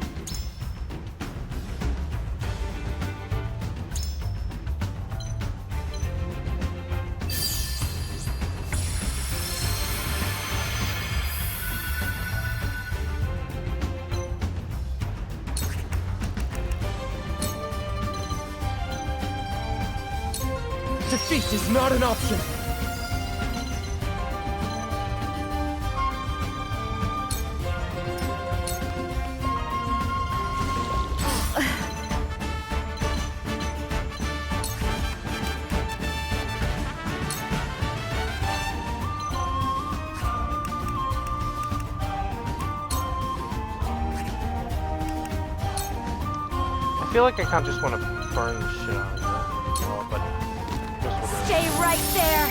Defeat is not an option. I feel like I kind of just want to burn the shit out of it. Oh, but this will do. Stay right there.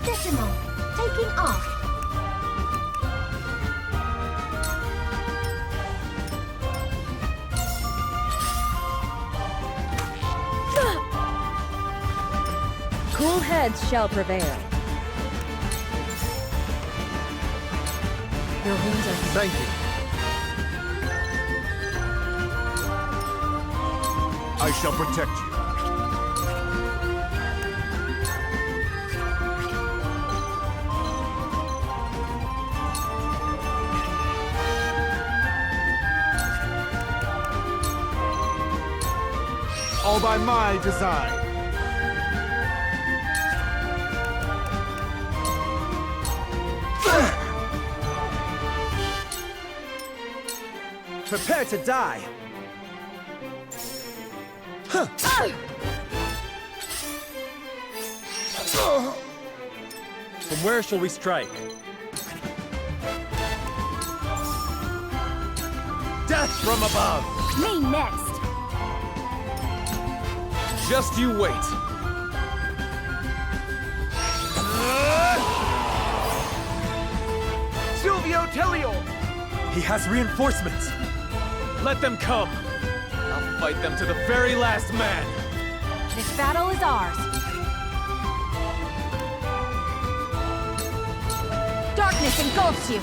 Decimal, taking off. Cool heads shall prevail. Your wounds are... Thank you. I shall protect you. All by my design. Prepare to die! From where shall we strike? Death from above! Me next! Just you wait! Silvio Telio! He has reinforcements! Let them come! I'll fight them to the very last man! This battle is ours. Darkness engulfs you!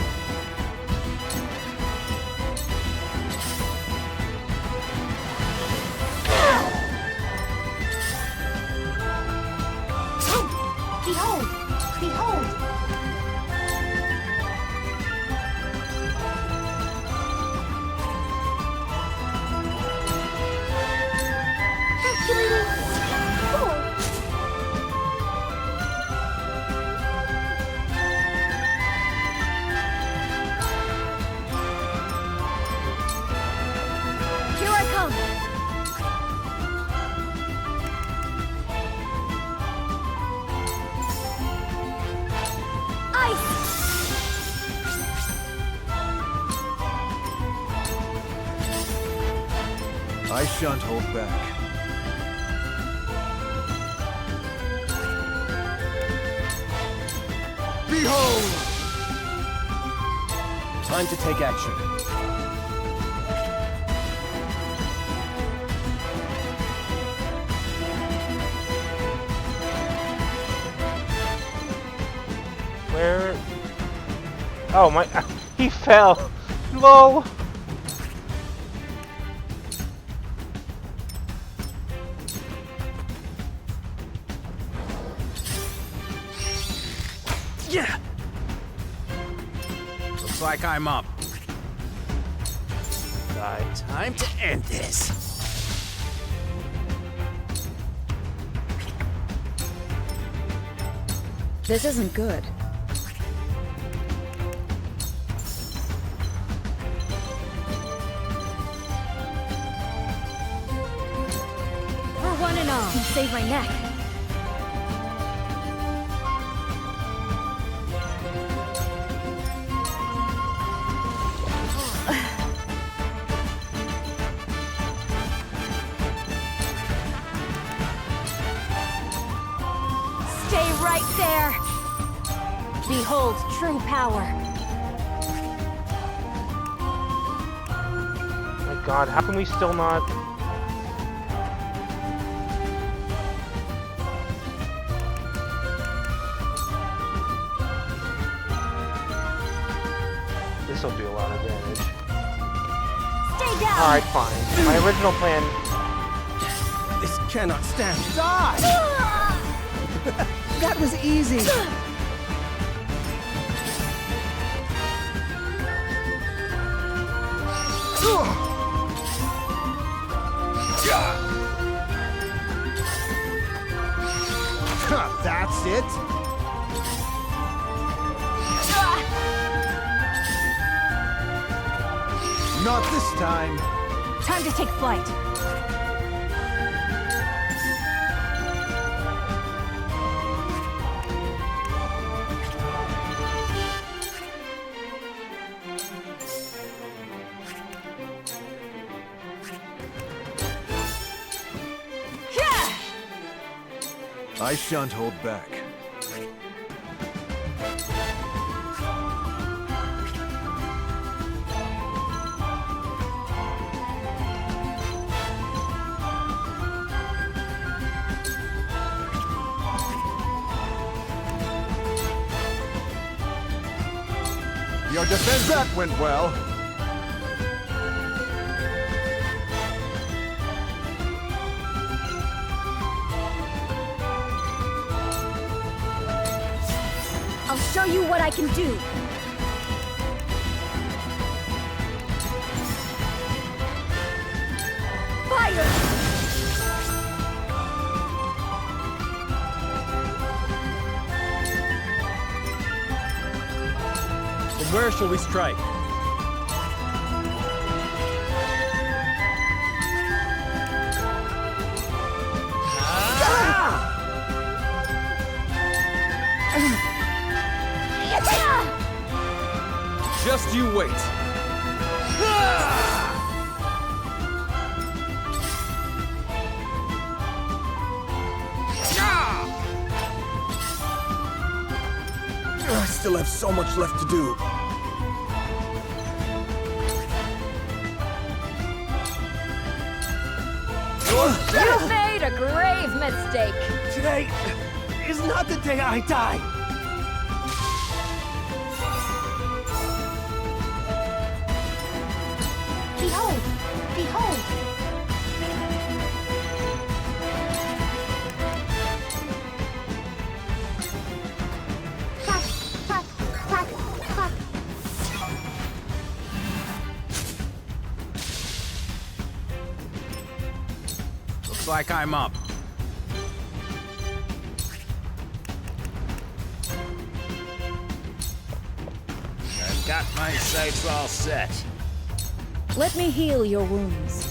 Behold! Behold! Here I come! I shan't hold back. Behold! Time to take action. Where? Oh my! He fell. Lol. Yeah! Looks like I'm up. Die. Time to end this. This isn't good. For one and all, save my neck. Stay right there! Behold true power. My God, how can we still not? This will do a lot of damage. Stay down! Alright, fine. My original plan. This cannot stand. Die! That was easy. That's it? Not this time. Time to take flight. I shan't hold back. Your defense that went well. I'll show you what I can do. Fire! Then where shall we strike? Just you wait. I still have so much left to do. You made a grave mistake. Today is not the day I die. Behold! Behold! Clack, clack, clack, clack. Looks like I'm up. I've got my sights all set. Let me heal your wounds.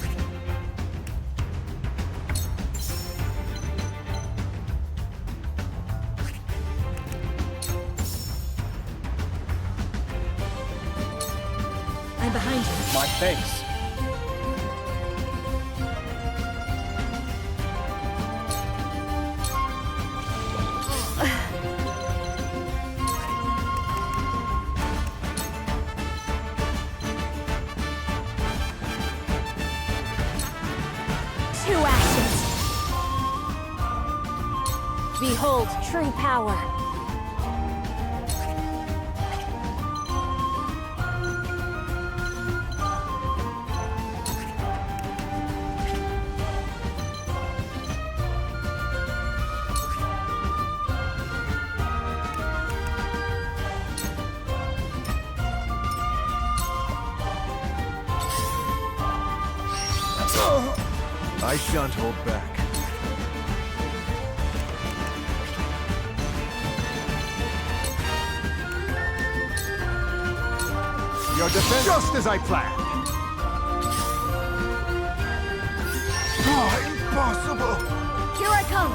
I'm behind you. My thanks. Two actions. Behold true power. I shan't hold back. Your defense just as I planned. Oh, impossible! Here I come!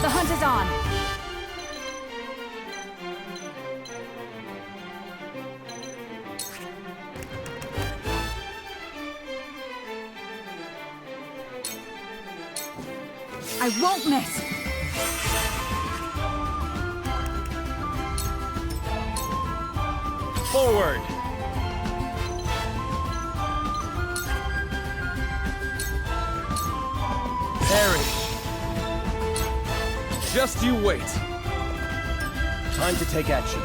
The hunt is on! I won't miss! Forward! Perish! Just you wait. Time to take action.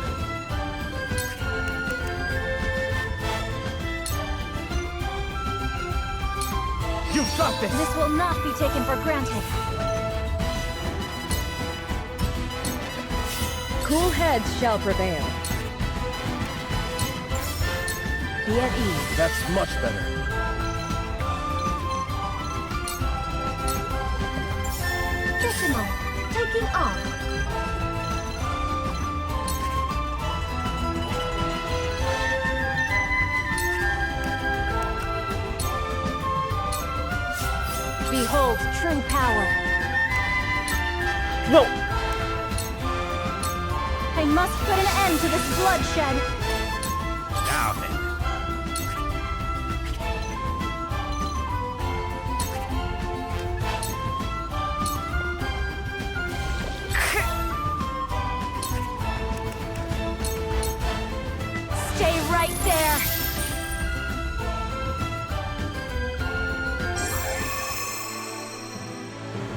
You've got this! This will not be taken for granted. Cool heads shall prevail. Be at ease. That's much better. Decimal, taking off. Behold true power. No! I must put an end to this bloodshed. Now then.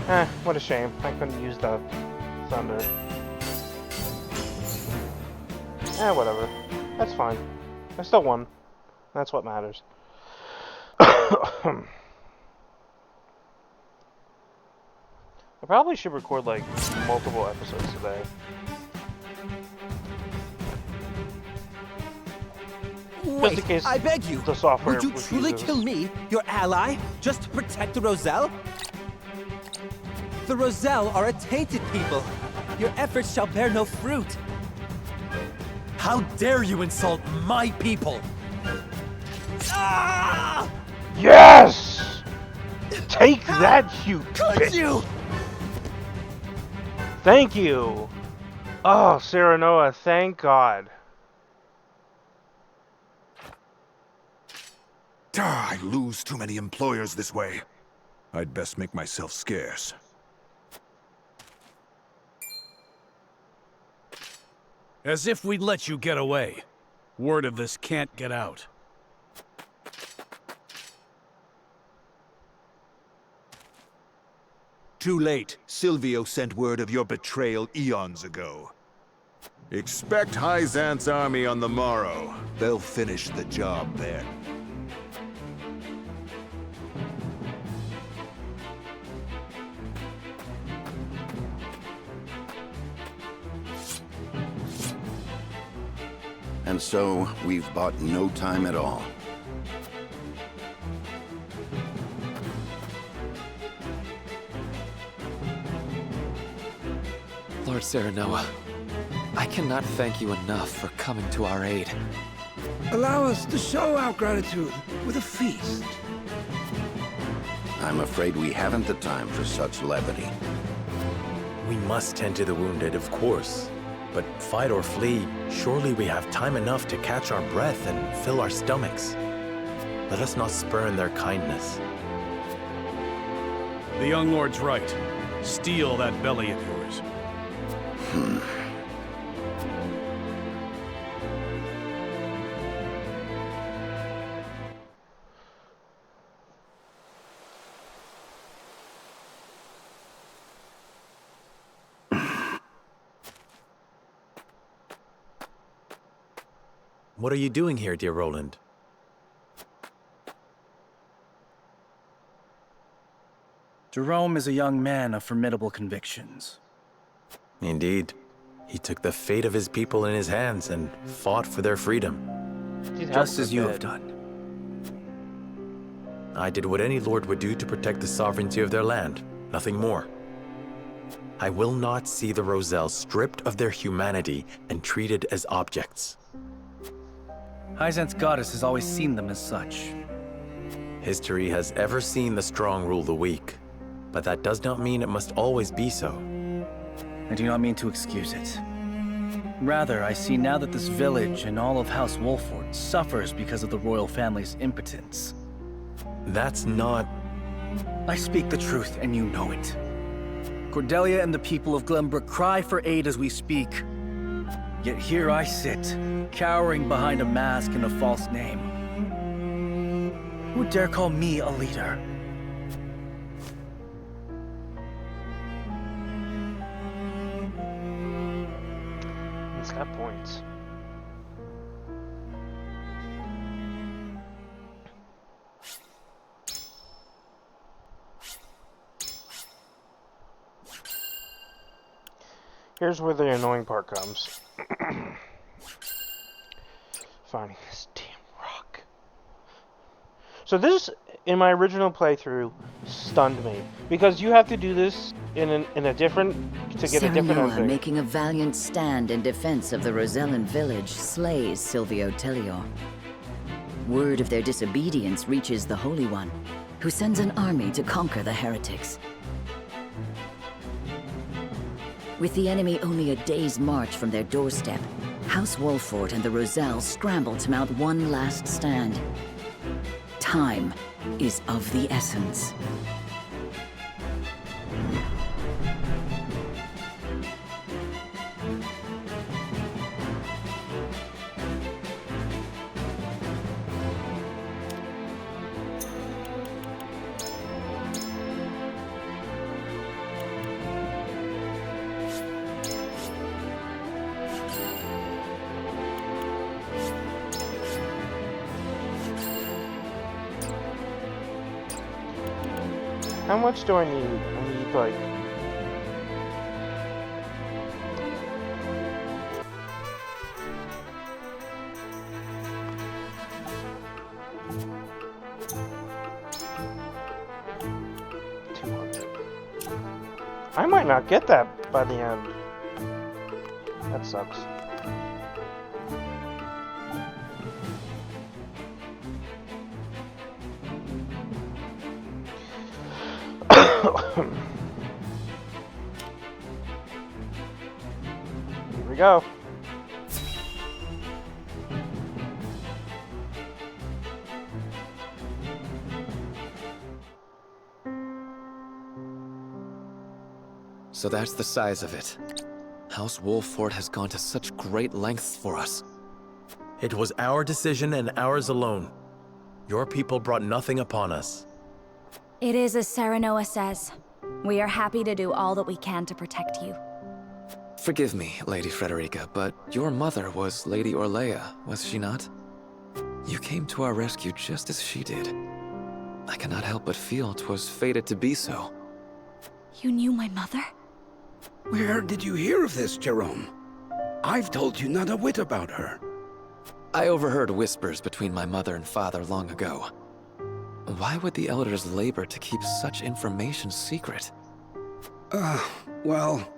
dare! What a shame. I couldn't use the thunder. Whatever. That's fine. I still won. That's what matters. I probably should record, like, multiple episodes today. Wait, in case I beg you, the software would you truly refuses. kill me, your ally, just to protect the Roselle? The Roselle are a tainted people. Your efforts shall bear no fruit. How dare you insult my people? Ah! Yes! Take that, you Could bitch! you? Thank you! Oh, Serenoa, thank God. I lose too many employers this way. I'd best make myself scarce. As if we'd let you get away. Word of this can't get out. Too late. Silvio sent word of your betrayal eons ago. Expect Hyzant's army on the morrow. They'll finish the job then. And so, we've bought no time at all. Lord Serenoa, I cannot thank you enough for coming to our aid. Allow us to show our gratitude with a feast. I'm afraid we haven't the time for such levity. We must tend to the wounded, of course. But fight or flee, surely we have time enough to catch our breath and fill our stomachs. Let us not spurn their kindness. The young lord's right. Steal that belly of yours. What are you doing here, dear Roland? Jerome is a young man of formidable convictions. Indeed. He took the fate of his people in his hands and fought for their freedom. Just as you have done. I did what any lord would do to protect the sovereignty of their land. Nothing more. I will not see the Roselle stripped of their humanity and treated as objects. Hyzant's goddess has always seen them as such. History has ever seen the strong rule the weak, but that does not mean it must always be so. I do not mean to excuse it. Rather, I see now that this village and all of House Wolfort suffers because of the royal family's impotence. That's not... I speak the truth, and you know it. Cordelia and the people of Glenbrook cry for aid as we speak. Yet here I sit, cowering behind a mask and a false name. Who dare call me a leader? He's got points. Here's where the annoying part comes. Finding this damn rock. So this, in my original playthrough, stunned me. Because you have to do this in a different... to get a different Serenoa, ending. making a valiant stand in defense of the Rosellan village, slays Silvio Tellior. Word of their disobedience reaches the Holy One, who sends an army to conquer the heretics. With the enemy only a day's march from their doorstep, House Wolfort and the Roselle scramble to mount one last stand. Time is of the essence. How much do I need? I need, like... I might not get that by the end. That sucks. Here we go. So that's the size of it. House Wolfort has gone to such great lengths for us. It was our decision and ours alone. Your people brought nothing upon us. It is as Serenoa says. We are happy to do all that we can to protect you. Forgive me, Lady Frederica, but your mother was Lady Orlea, was she not? You came to our rescue just as she did. I cannot help but feel 'twas fated to be so. You knew my mother? Where did you hear of this, Jerome? I've told you not a whit about her. I overheard whispers between my mother and father long ago. Why would the elders labor to keep such information secret? Well,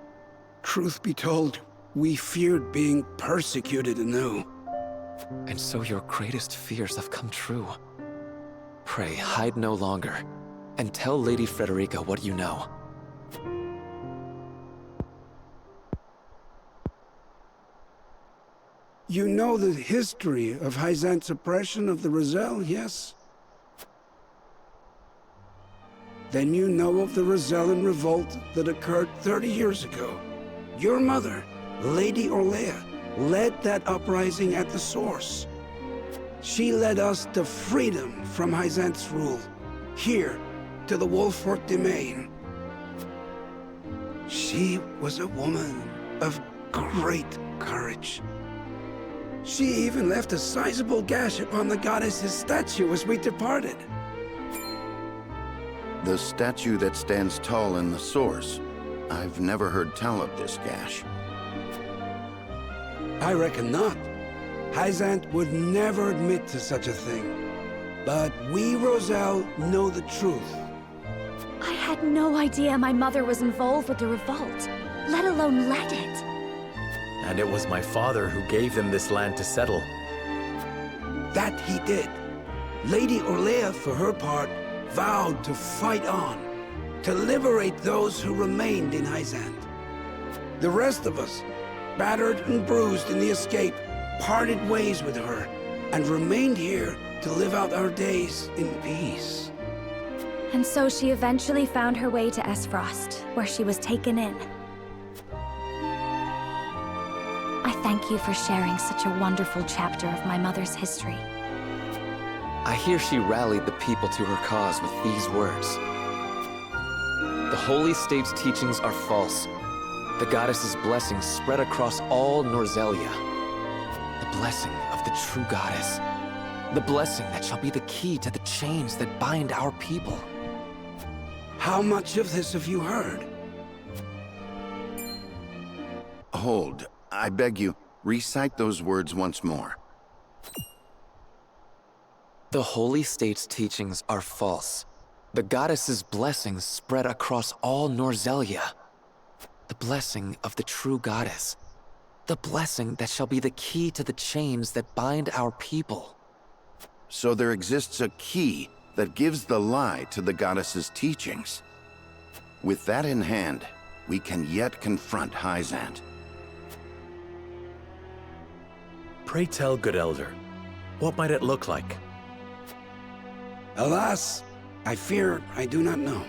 truth be told, we feared being persecuted anew. And so your greatest fears have come true. Pray, hide no longer, and tell Lady Frederica what you know. You know the history of Hyzant's oppression of the Roselle, yes? Then you know of the Rosellan revolt that occurred 30 years ago. Your mother, Lady Orlea, led that uprising at the source. She led us to freedom from Hyzant's rule, here to the Wolfort domain. She was a woman of great courage. She even left a sizable gash upon the goddess's statue as we departed. The statue that stands tall in the source. I've never heard tell of this gash. I reckon not. Hyzant would never admit to such a thing. But we, Roselle, know the truth. I had no idea my mother was involved with the revolt, let alone led it. And it was my father who gave them this land to settle. That he did. Lady Orlea, for her part, vowed to fight on, to liberate those who remained in Hyzant. The rest of us, battered and bruised in the escape, parted ways with her, and remained here to live out our days in peace. And so she eventually found her way to Esfrost, where she was taken in. I thank you for sharing such a wonderful chapter of my mother's history. I hear she rallied the people to her cause with these words. The Holy State's teachings are false. The goddess's blessings spread across all Norzelia. The blessing of the true goddess. The blessing that shall be the key to the chains that bind our people. How much of this have you heard? Hold. I beg you, recite those words once more. The Holy State's teachings are false. The goddess's blessings spread across all Norzelia. The blessing of the true goddess. The blessing that shall be the key to the chains that bind our people. So there exists a key that gives the lie to the goddess's teachings. With that in hand, we can yet confront Hyzant. Pray tell, good elder, what might it look like? Alas, I fear I do not know.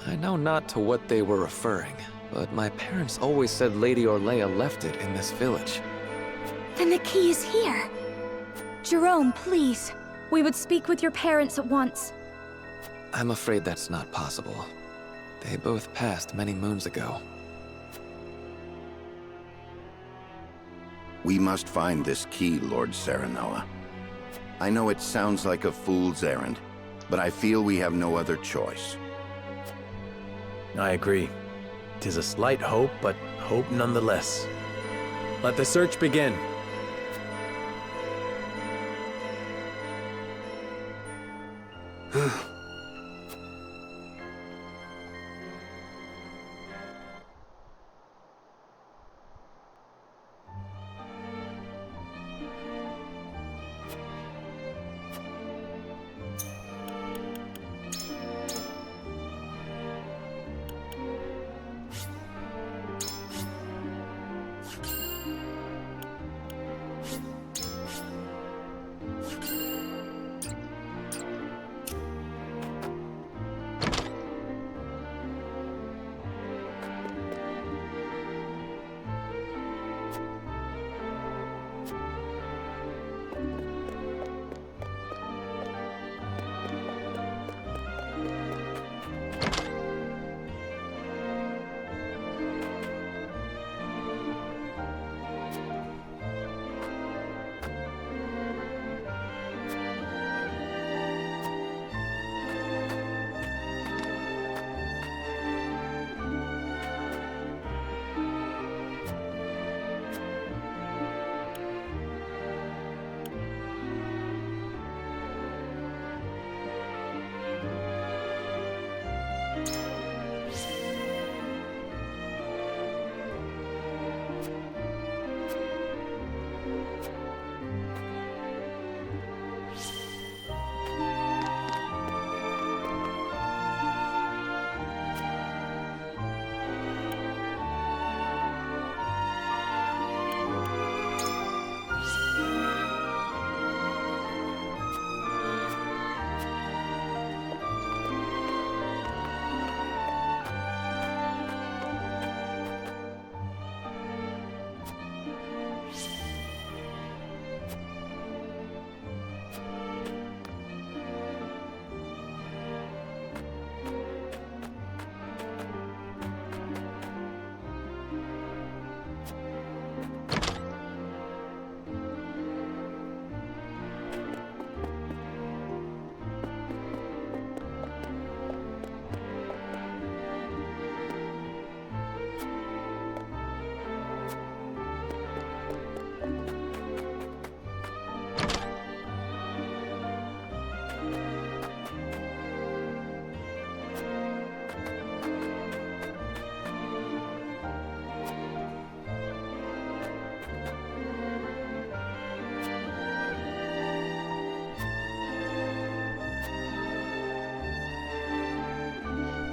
I know not to what they were referring, but my parents always said Lady Orlea left it in this village. Then the key is here. Jerome, please. We would speak with your parents at once. I'm afraid that's not possible. They both passed many moons ago. We must find this key, Lord Serenoa. I know it sounds like a fool's errand, but I feel we have no other choice. I agree. 'Tis a slight hope, but hope nonetheless. Let the search begin.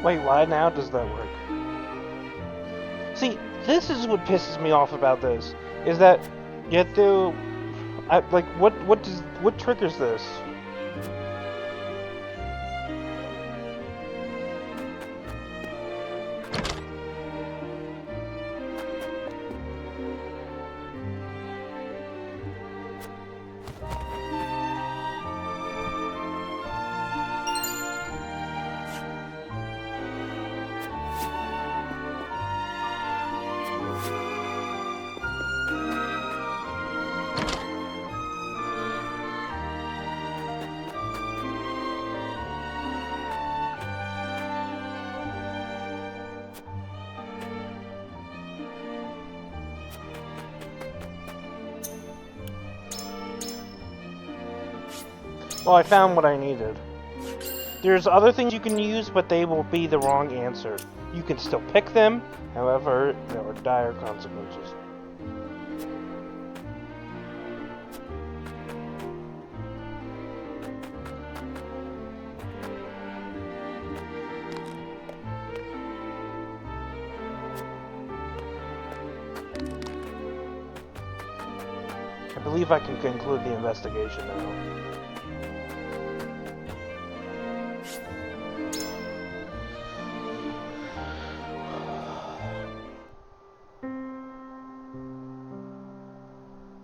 Wait, why now does that work? See, this is what pisses me off about this, is that you have to... what triggers this? Well, I found what I needed. There's other things you can use, but they will be the wrong answer. You can still pick them, however, there are dire consequences. I believe I can conclude the investigation now.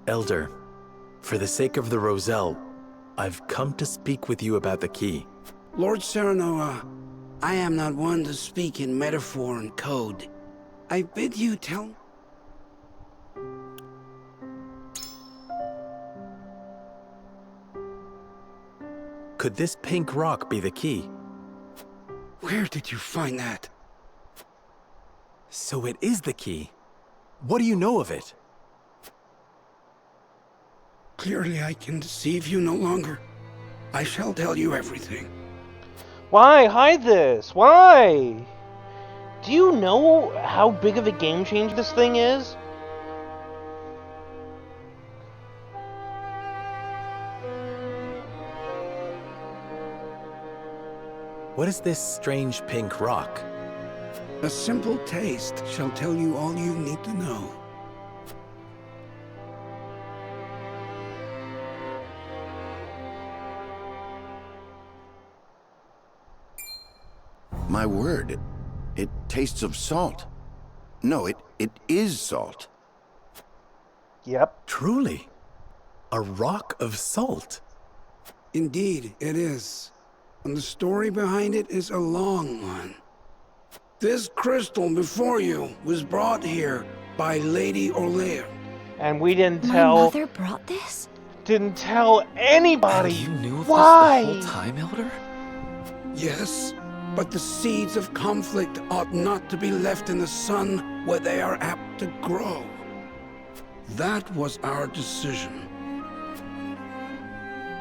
Elder, for the sake of the Roselle, I've come to speak with you about the key. Lord Serenoa, I am not one to speak in metaphor and code. I bid you tell... Could this pink rock be the key? Where did you find that? So it is the key. What do you know of it? Clearly I can deceive you no longer. I shall tell you everything. Why hide this? Why? Do you know how big of a game changer this thing is? What is this strange pink rock? A simple taste shall tell you all you need to know. My word, it tastes of salt. No, it is salt. Yep. Truly. A rock of salt. Indeed, it is. And the story behind it is a long one. This crystal before you was brought here by Lady Orlea. And we didn't My tell... mother brought this? Didn't tell anybody! You knew of Why? this the whole time, Elder? Yes, but the seeds of conflict ought not to be left in the sun where they are apt to grow. That was our decision.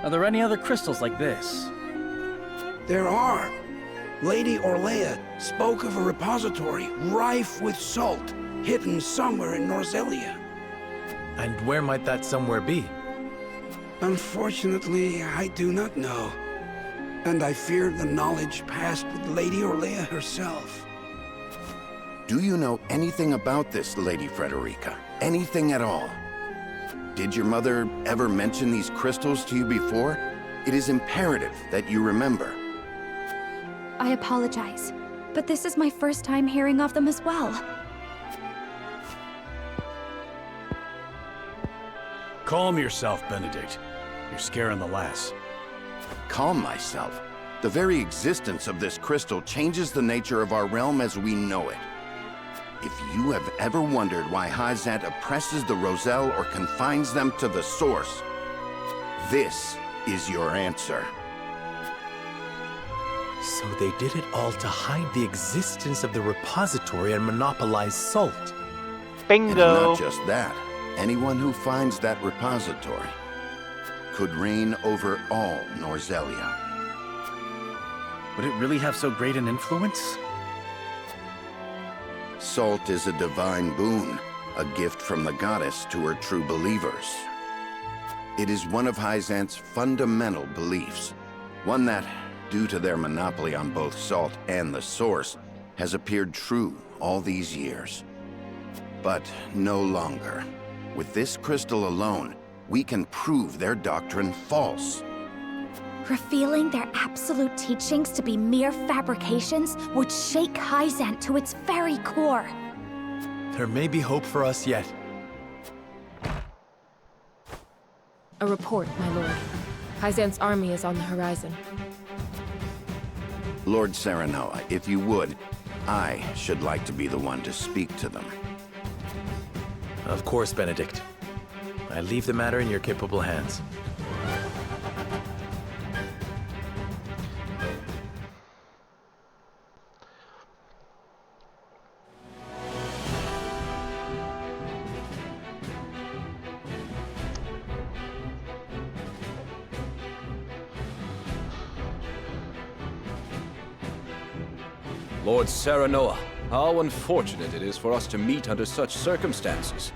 Are there any other crystals like this? There are. Lady Orlea spoke of a repository rife with salt, hidden somewhere in Norzelia. And where might that somewhere be? Unfortunately, I do not know. And I fear the knowledge passed with Lady Orlea herself. Do you know anything about this, Lady Frederica? Anything at all? Did your mother ever mention these crystals to you before? It is imperative that you remember. I apologize, but this is my first time hearing of them as well. Calm yourself, Benedict. You're scaring the lass. Calm myself. The very existence of this crystal changes the nature of our realm as we know it. If you have ever wondered why Hyzant oppresses the Roselle or confines them to the source, this is your answer. So they did it all to hide the existence of the repository and monopolize salt. Bingo! And not just that. Anyone who finds that repository could reign over all Norzelia. Would it really have so great an influence? Salt is a divine boon, a gift from the goddess to her true believers. It is one of Hyzant's fundamental beliefs, one that, due to their monopoly on both salt and the source, has appeared true all these years. But no longer. With this crystal alone, we can prove their doctrine false. Revealing their absolute teachings to be mere fabrications would shake Hyzant to its very core. There may be hope for us yet. A report, my lord. Hyzant's army is on the horizon. Lord Serenoa, if you would, I should like to be the one to speak to them. Of course, Benedict. I leave the matter in your capable hands. Lord Serenoa, how unfortunate it is for us to meet under such circumstances.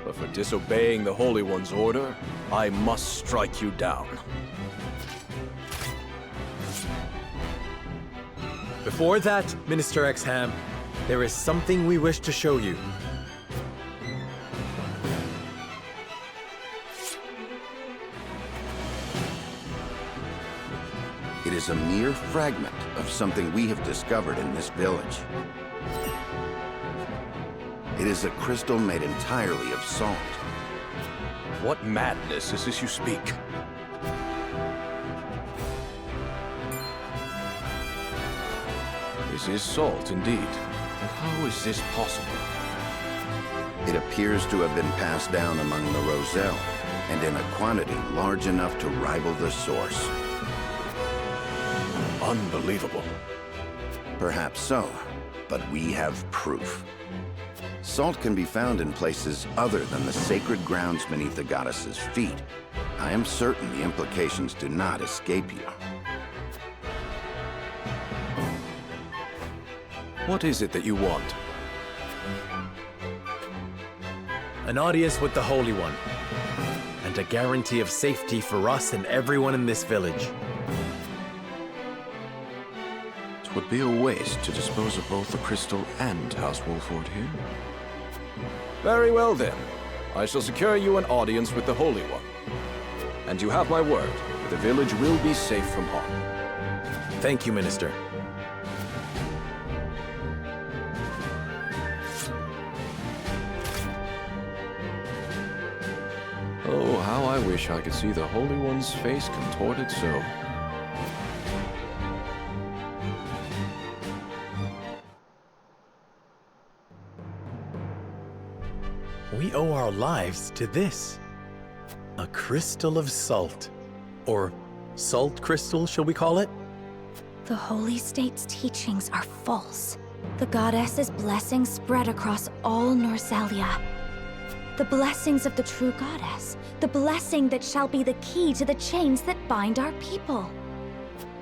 But for disobeying the Holy One's order, I must strike you down. Before that, Minister Exham, there is something we wish to show you. It is a mere fragment of something we have discovered in this village. It is a crystal made entirely of salt. What madness is this you speak? This is salt, indeed. But how is this possible? It appears to have been passed down among the Roselle, and in a quantity large enough to rival the source. Unbelievable. Perhaps so, but we have proof. Salt can be found in places other than the sacred grounds beneath the goddess's feet. I am certain the implications do not escape you. What is it that you want? An audience with the Holy One, and a guarantee of safety for us and everyone in this village. It would be a waste to dispose of both the crystal and House Wolfort here. Very well then. I shall secure you an audience with the Holy One. And you have my word, the village will be safe from harm. Thank you, Minister. Oh, how I wish I could see the Holy One's face contorted so. We owe our lives to this. A crystal of salt. Or salt crystal, shall we call it? The Holy State's teachings are false. The goddess's blessings spread across all Norzelia. The blessings of the true goddess. The blessing that shall be the key to the chains that bind our people.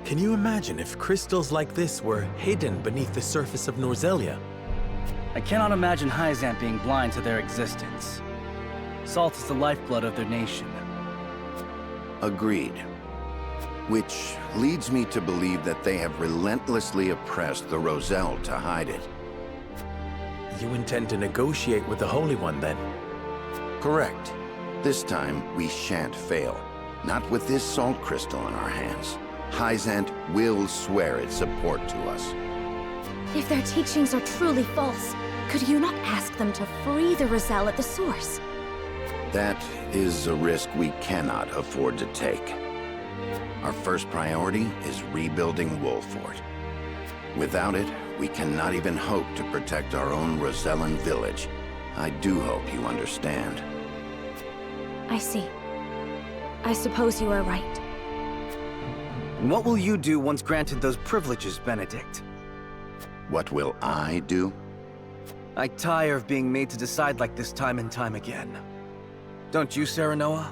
Can you imagine if crystals like this were hidden beneath the surface of Norzelia? I cannot imagine Hyzant being blind to their existence. Salt is the lifeblood of their nation. Agreed. Which leads me to believe that they have relentlessly oppressed the Roselle to hide it. You intend to negotiate with the Holy One, then? Correct. This time, we shan't fail. Not with this salt crystal in our hands. Hyzant will swear its support to us. If their teachings are truly false, could you not ask them to free the Roselle at the source? That is a risk we cannot afford to take. Our first priority is rebuilding Wolfort. Without it, we cannot even hope to protect our own Rosellan village. I do hope you understand. I see. I suppose you are right. And what will you do once granted those privileges, Benedict? What will I do? I tire of being made to decide like this time and time again. Don't you, Serenoa?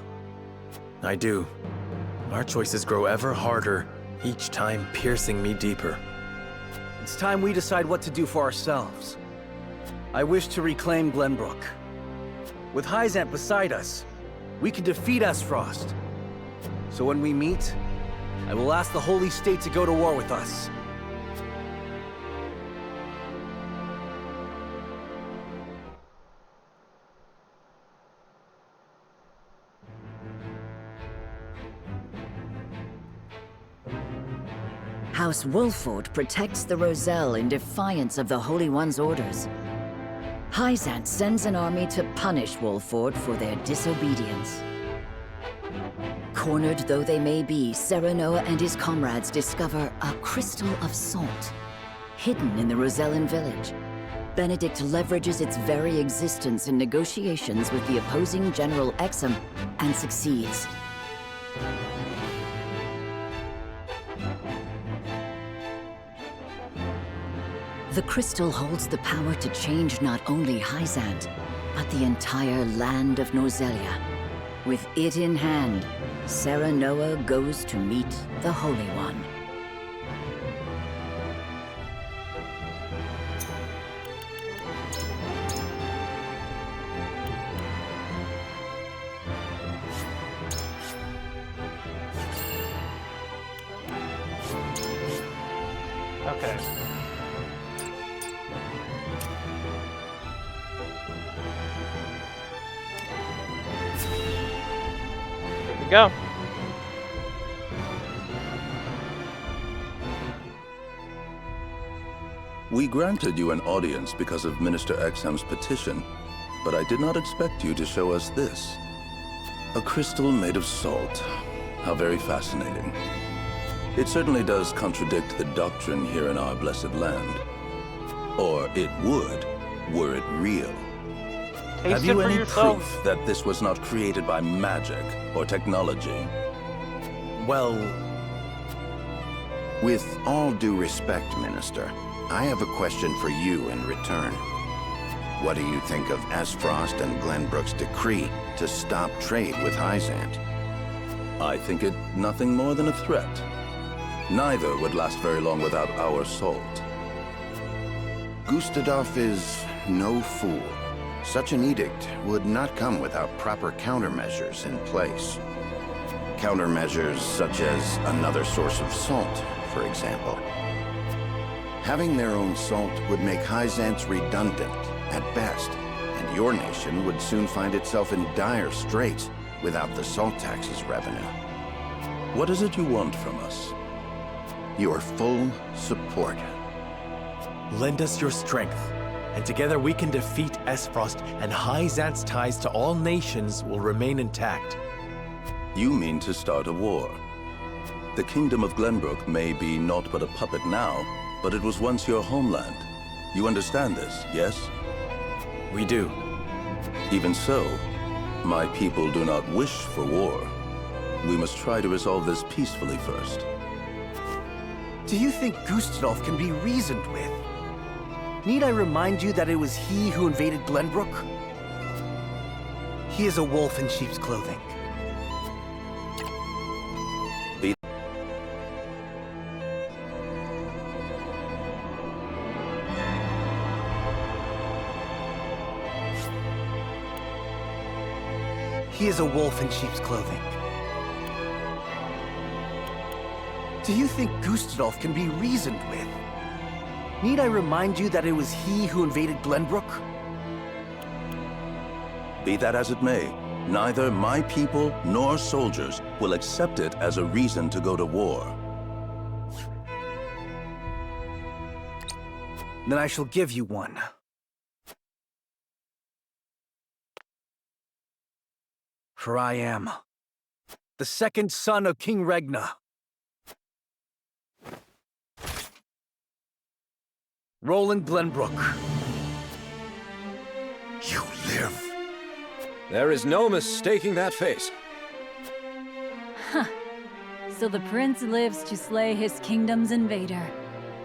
I do. Our choices grow ever harder, each time piercing me deeper. It's time we decide what to do for ourselves. I wish to reclaim Glenbrook. With Hyzant beside us, we can defeat Frost. So when we meet, I will ask the Holy State to go to war with us. House Wolfort protects the Roselle in defiance of the Holy One's orders. Hyzant sends an army to punish Wolfort for their disobedience. Cornered though they may be, Serenoa and his comrades discover a crystal of salt, hidden in the Rosellan village. Benedict leverages its very existence in negotiations with the opposing General Exum and succeeds. The crystal holds the power to change not only Hyzant, but the entire land of Norzelia. With it in hand, Serenoa goes to meet the Holy One. Okay. Here we go. We granted you an audience because of Minister Exham's petition, but I did not expect you to show us this. A crystal made of salt. How very fascinating. It certainly does contradict the doctrine here in our blessed land. Or it would, were it real. Have you any proof that this was not created by magic or technology? Well, With all due respect, Minister, I have a question for you in return. What do you think of Esfrost and Glenbrook's decree to stop trade with Hyzant? I think it nothing more than a threat. Neither would last very long without our salt. Gustadolf is no fool. Such an edict would not come without proper countermeasures in place. Countermeasures such as another source of salt, for example. Having their own salt would make Hyzant's redundant, at best, and your nation would soon find itself in dire straits without the salt tax's revenue. What is it you want from us? Your full support. Lend us your strength, and together we can defeat Esfrost, and Hyzant's ties to all nations will remain intact. You mean to start a war? The Kingdom of Glenbrook may be naught but a puppet now, but it was once your homeland. You understand this, yes? We do. Even so, my people do not wish for war. We must try to resolve this peacefully first. Do you think Gustadolf can be reasoned with? Need I remind you that it was he who invaded Glenbrook? He is a wolf in sheep's clothing. He is a wolf in sheep's clothing. Do you think Gustadolf can be reasoned with? Need I remind you that it was he who invaded Glenbrook? Be that as it may, neither my people nor soldiers will accept it as a reason to go to war. Then I shall give you one. For I am the second son of King Regna. Roland Glenbrook. You live. There is no mistaking that face. Huh. So the prince lives to slay his kingdom's invader.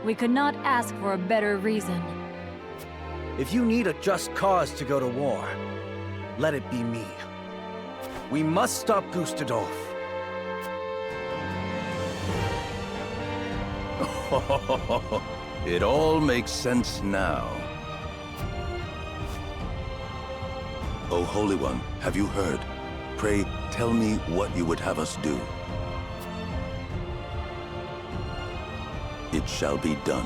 We could not ask for a better reason. If you need a just cause to go to war, let it be me. We must stop Gustadolf. It all makes sense now. O Holy One, have you heard? Pray, tell me what you would have us do. It shall be done.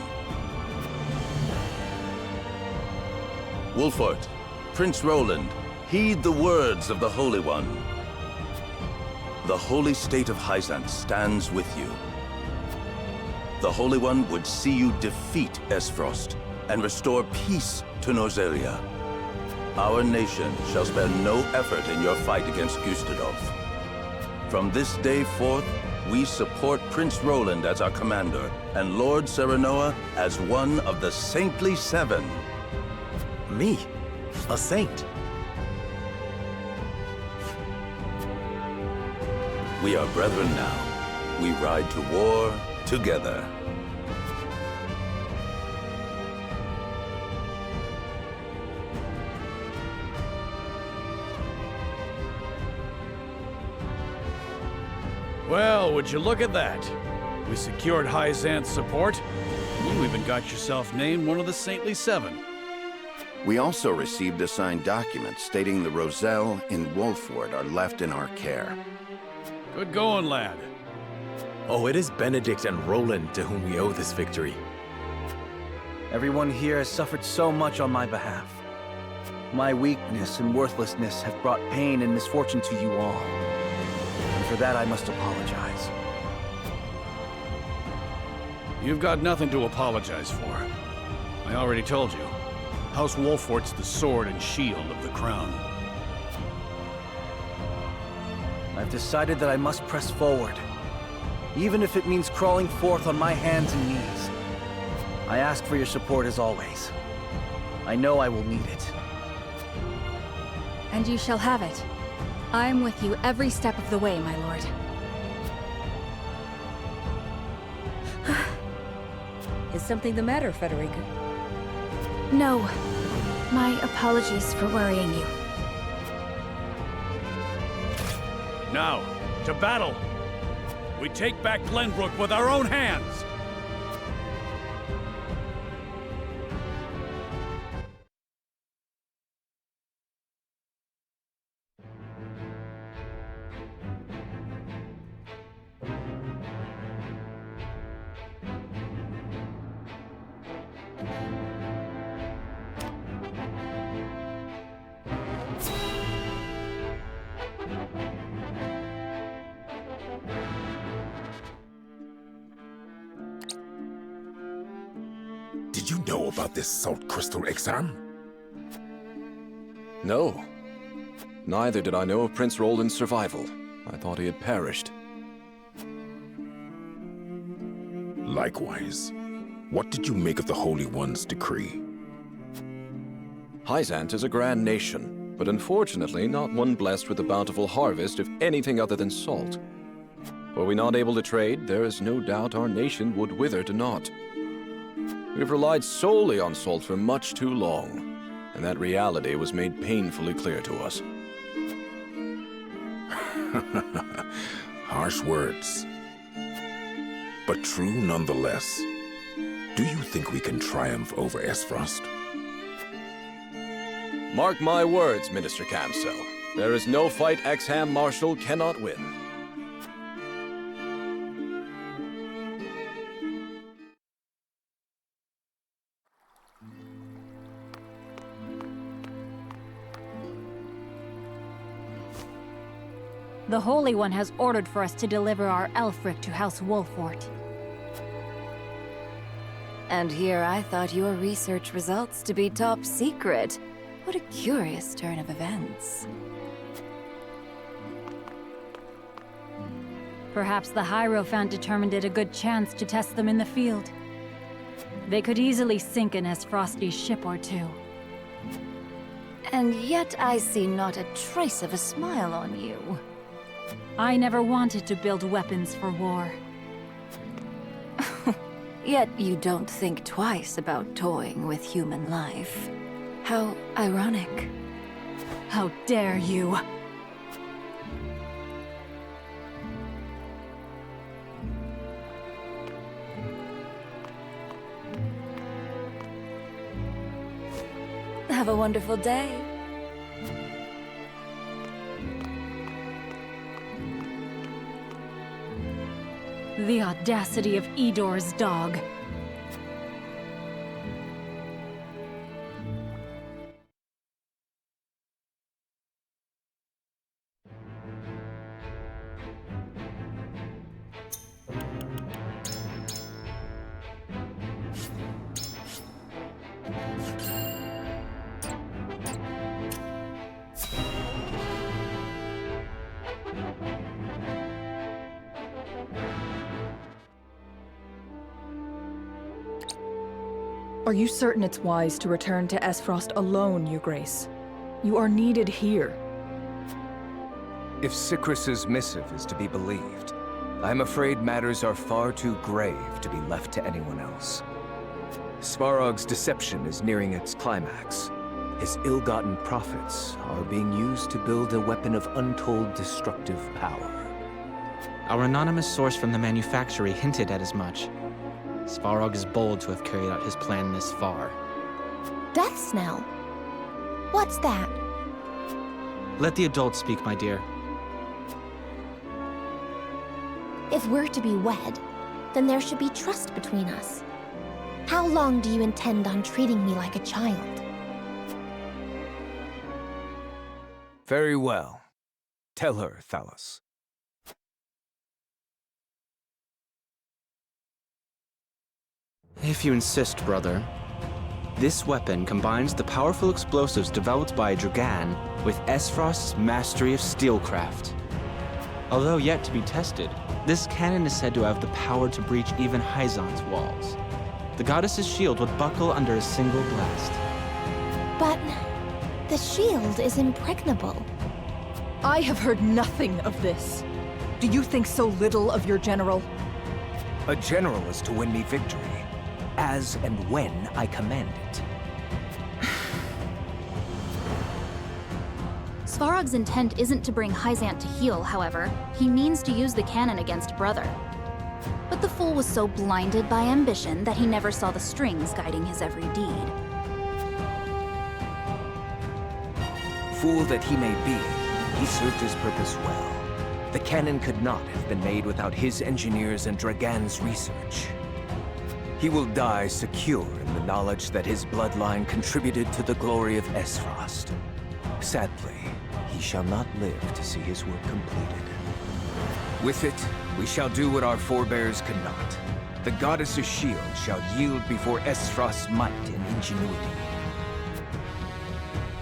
Wolfort, Prince Roland, heed the words of the Holy One. The holy state of Hyzant stands with you. The Holy One would see you defeat Esfrost and restore peace to Norzelia. Our nation shall spare no effort in your fight against Gustadolf. From this day forth, we support Prince Roland as our commander and Lord Serenoa as one of the Saintly Seven. Me? A saint? We are brethren now. We ride to war together. Well, would you look at that? We secured Hyzant's support. You even got yourself named one of the Saintly Seven. We also received a signed document stating the Roselle and Wolfort are left in our care. Good going, lad. Oh, it is Benedict and Roland to whom we owe this victory. Everyone here has suffered so much on my behalf. My weakness and worthlessness have brought pain and misfortune to you all. And for that I must apologize. You've got nothing to apologize for. I already told you. House Wolfort's the sword and shield of the crown. I've decided that I must press forward, even if it means crawling forth on my hands and knees. I ask for your support as always. I know I will need it. And you shall have it. I am with you every step of the way, my lord. Is something the matter, Federica? No. My apologies for worrying you. Now, to battle! We take back Glenbrook with our own hands! Did you know about this salt crystal exam? No. Neither did I know of Prince Roland's survival. I thought he had perished. Likewise. What did you make of the Holy One's decree? Hyzant is a grand nation, but unfortunately not one blessed with a bountiful harvest of anything other than salt. Were we not able to trade, there is no doubt our nation would wither to naught. We've relied solely on salt for much too long, and that reality was made painfully clear to us. Harsh words, but true nonetheless. Do you think we can triumph over Esfrost? Mark my words, Minister Camso. There is no fight Exham Marshal cannot win. The Holy One has ordered for us to deliver our Elfric to House Wolfort. And here I thought your research results to be top secret. What a curious turn of events. Perhaps the Hierophant determined it a good chance to test them in the field. They could easily sink an Esfrosti's ship or two. And yet I see not a trace of a smile on you. I never wanted to build weapons for war. Yet you don't think twice about toying with human life. How ironic. How dare you! Have a wonderful day. The audacity of Edor's dog. Are you certain it's wise to return to Esfrost alone, Your Grace? You are needed here. If Sikrus's missive is to be believed, I'm afraid matters are far too grave to be left to anyone else. Svarog's deception is nearing its climax. His ill-gotten profits are being used to build a weapon of untold destructive power. Our anonymous source from the manufactory hinted at as much. Svarog is bold to have carried out his plan this far. Death Snell? What's that? Let the adults speak, my dear. If we're to be wed, then there should be trust between us. How long do you intend on treating me like a child? Very well. Tell her, Thalos. If you insist, brother. This weapon combines the powerful explosives developed by Dragan with Esfrost's mastery of steelcraft. Although yet to be tested, this cannon is said to have the power to breach even Hyzant's walls. The goddess's shield would buckle under a single blast. But the shield is impregnable. I have heard nothing of this. Do you think so little of your general? A general is to win me victory. as and when I command it. Svarog's intent isn't to bring Hyzant to heel, however. He means to use the cannon against Brother. But the fool was so blinded by ambition that he never saw the strings guiding his every deed. Fool that he may be, he served his purpose well. The cannon could not have been made without his engineers and Dragan's research. He will die secure in the knowledge that his bloodline contributed to the glory of Esfrost. Sadly, he shall not live to see his work completed. With it, we shall do what our forebears could not. The goddess's shield shall yield before Esfrost's might and ingenuity.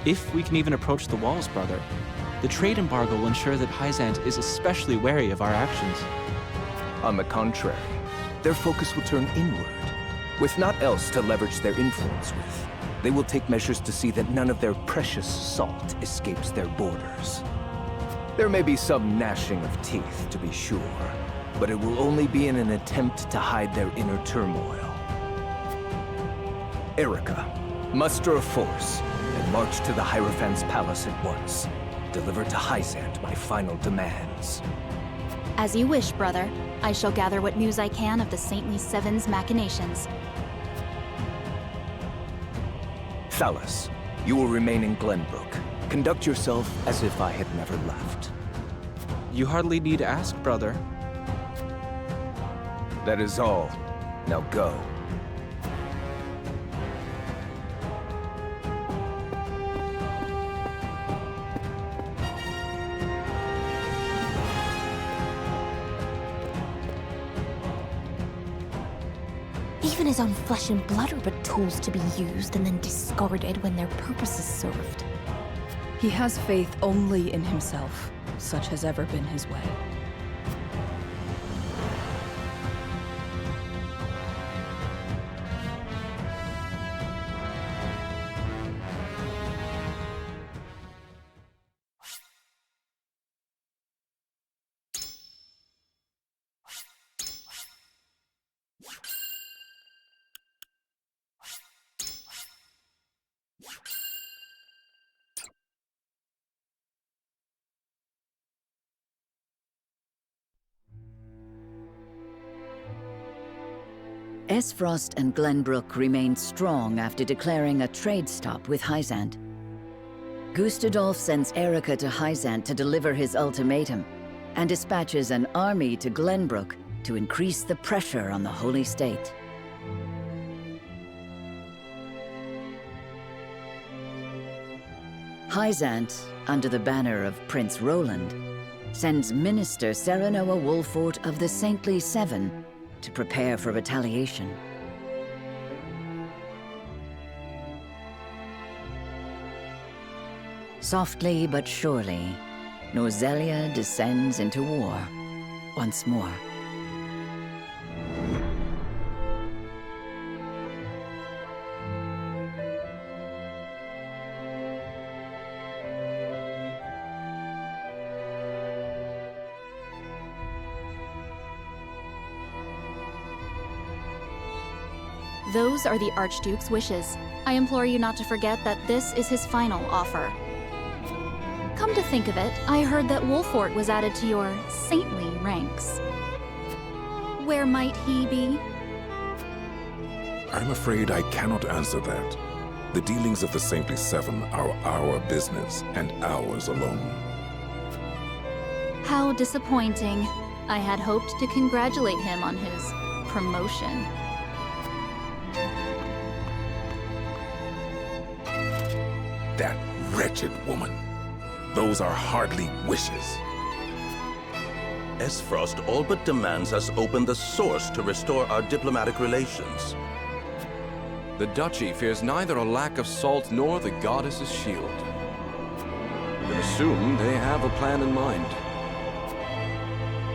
If we can even approach the walls, brother, the trade embargo will ensure that Hyzant is especially wary of our actions. On the contrary, their focus will turn inward. With naught else to leverage their influence with, they will take measures to see that none of their precious salt escapes their borders. There may be some gnashing of teeth, to be sure, but it will only be in an attempt to hide their inner turmoil. Erica, muster a force and march to the Hierophant's palace at once. Deliver to Hyzant my final demands. As you wish, brother. I shall gather what news I can of the Saintly Seven's machinations. Thalas, you will remain in Glenbrook. Conduct yourself as if I had never left. You hardly need to ask, brother. That is all. Now go. Even his own flesh and blood are but tools to be used and then discarded when their purpose is served. He has faith only in himself. Such has ever been his way. Esfrost and Glenbrook remained strong after declaring a trade stop with Hyzant. Gustadolf sends Erica to Hyzant to deliver his ultimatum, and dispatches an army to Glenbrook to increase the pressure on the Holy State. Hyzant, under the banner of Prince Roland, sends Minister Serenoa Wolfort of the Saintly Seven to prepare for retaliation. Softly but surely, Norzelia descends into war once more. Those are the Archduke's wishes. I implore you not to forget that this is his final offer. Come to think of it, I heard that Wolfort was added to your saintly ranks. Where might he be? I'm afraid I cannot answer that. The dealings of the Saintly Seven are our business, and ours alone. How disappointing. I had hoped to congratulate him on his promotion. That wretched woman. Those are hardly wishes. Esfrost all but demands us open the source to restore our diplomatic relations. The Duchy fears neither a lack of salt nor the goddess's shield. I can assume they have a plan in mind.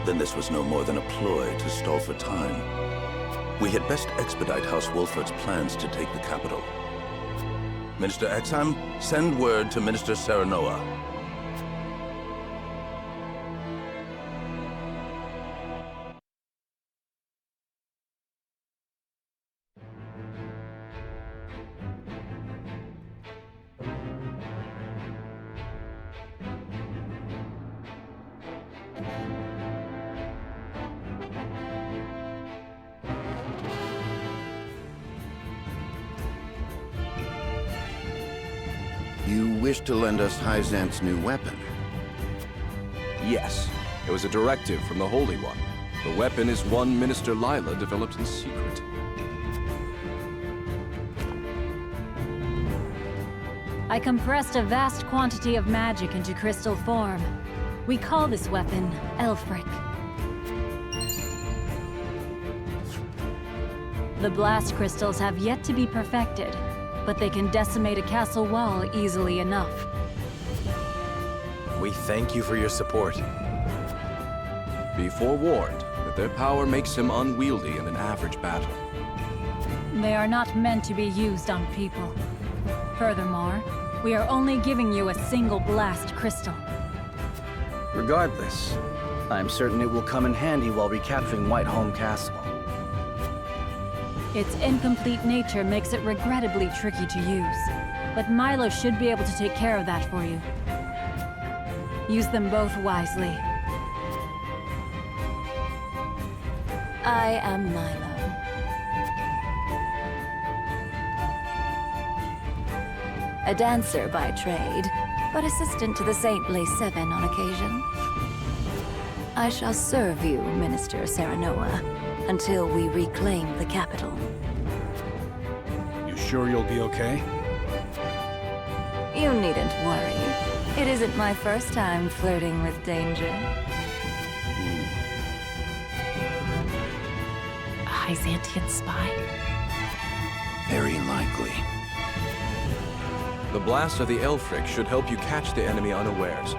Then this was no more than a ploy to stall for time. We had best expedite House Wolfort's plans to take the capital. Minister Exham, send word to Minister Serenoa. You wish to lend us Hyzant's new weapon? Yes, it was a directive from the Holy One. The weapon is one Minister Lila developed in secret. I compressed a vast quantity of magic into crystal form. We call this weapon Elfric. The blast crystals have yet to be perfected, but they can decimate a castle wall easily enough. We thank you for your support. Be forewarned that their power makes him unwieldy in an average battle. They are not meant to be used on people. Furthermore, we are only giving you a single blast crystal. Regardless, I'm certain it will come in handy while recapturing Whiteholm Castle. Its incomplete nature makes it regrettably tricky to use, but Milo should be able to take care of that for you. Use them both wisely. I am Milo. A dancer by trade, but assistant to the Saintly Seven on occasion. I shall serve you, Minister Serenoa, until we reclaim the capital. You sure you'll be okay? You needn't worry. It isn't my first time flirting with danger. A Hyzantian spy? Very likely. The blast of the Elfric should help you catch the enemy unawares.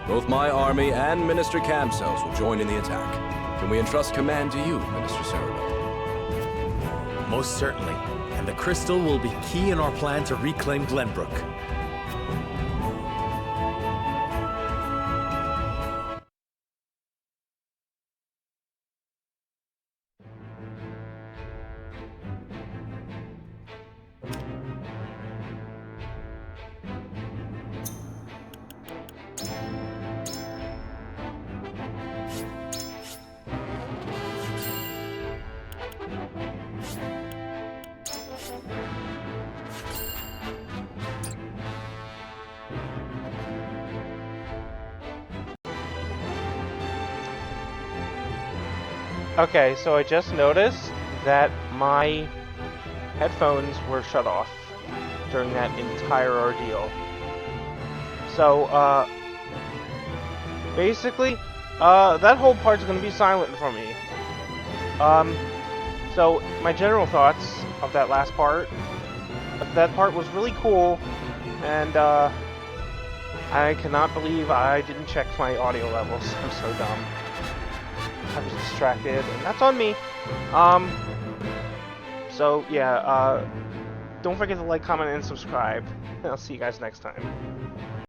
Both my army and Minister Camcells will join in the attack. Can we entrust command to you, Minister Sereno? Most certainly. And the crystal will be key in our plan to reclaim Glenbrook. Okay, so I just noticed that my headphones were shut off during that entire ordeal. So, basically, that whole part's gonna be silent for me. So my general thoughts of that last part, that part was really cool, and, I cannot believe I didn't check my audio levels. I'm so dumb. I was distracted, and that's on me. So yeah, don't forget to like, comment, and subscribe. I'll see you guys next time.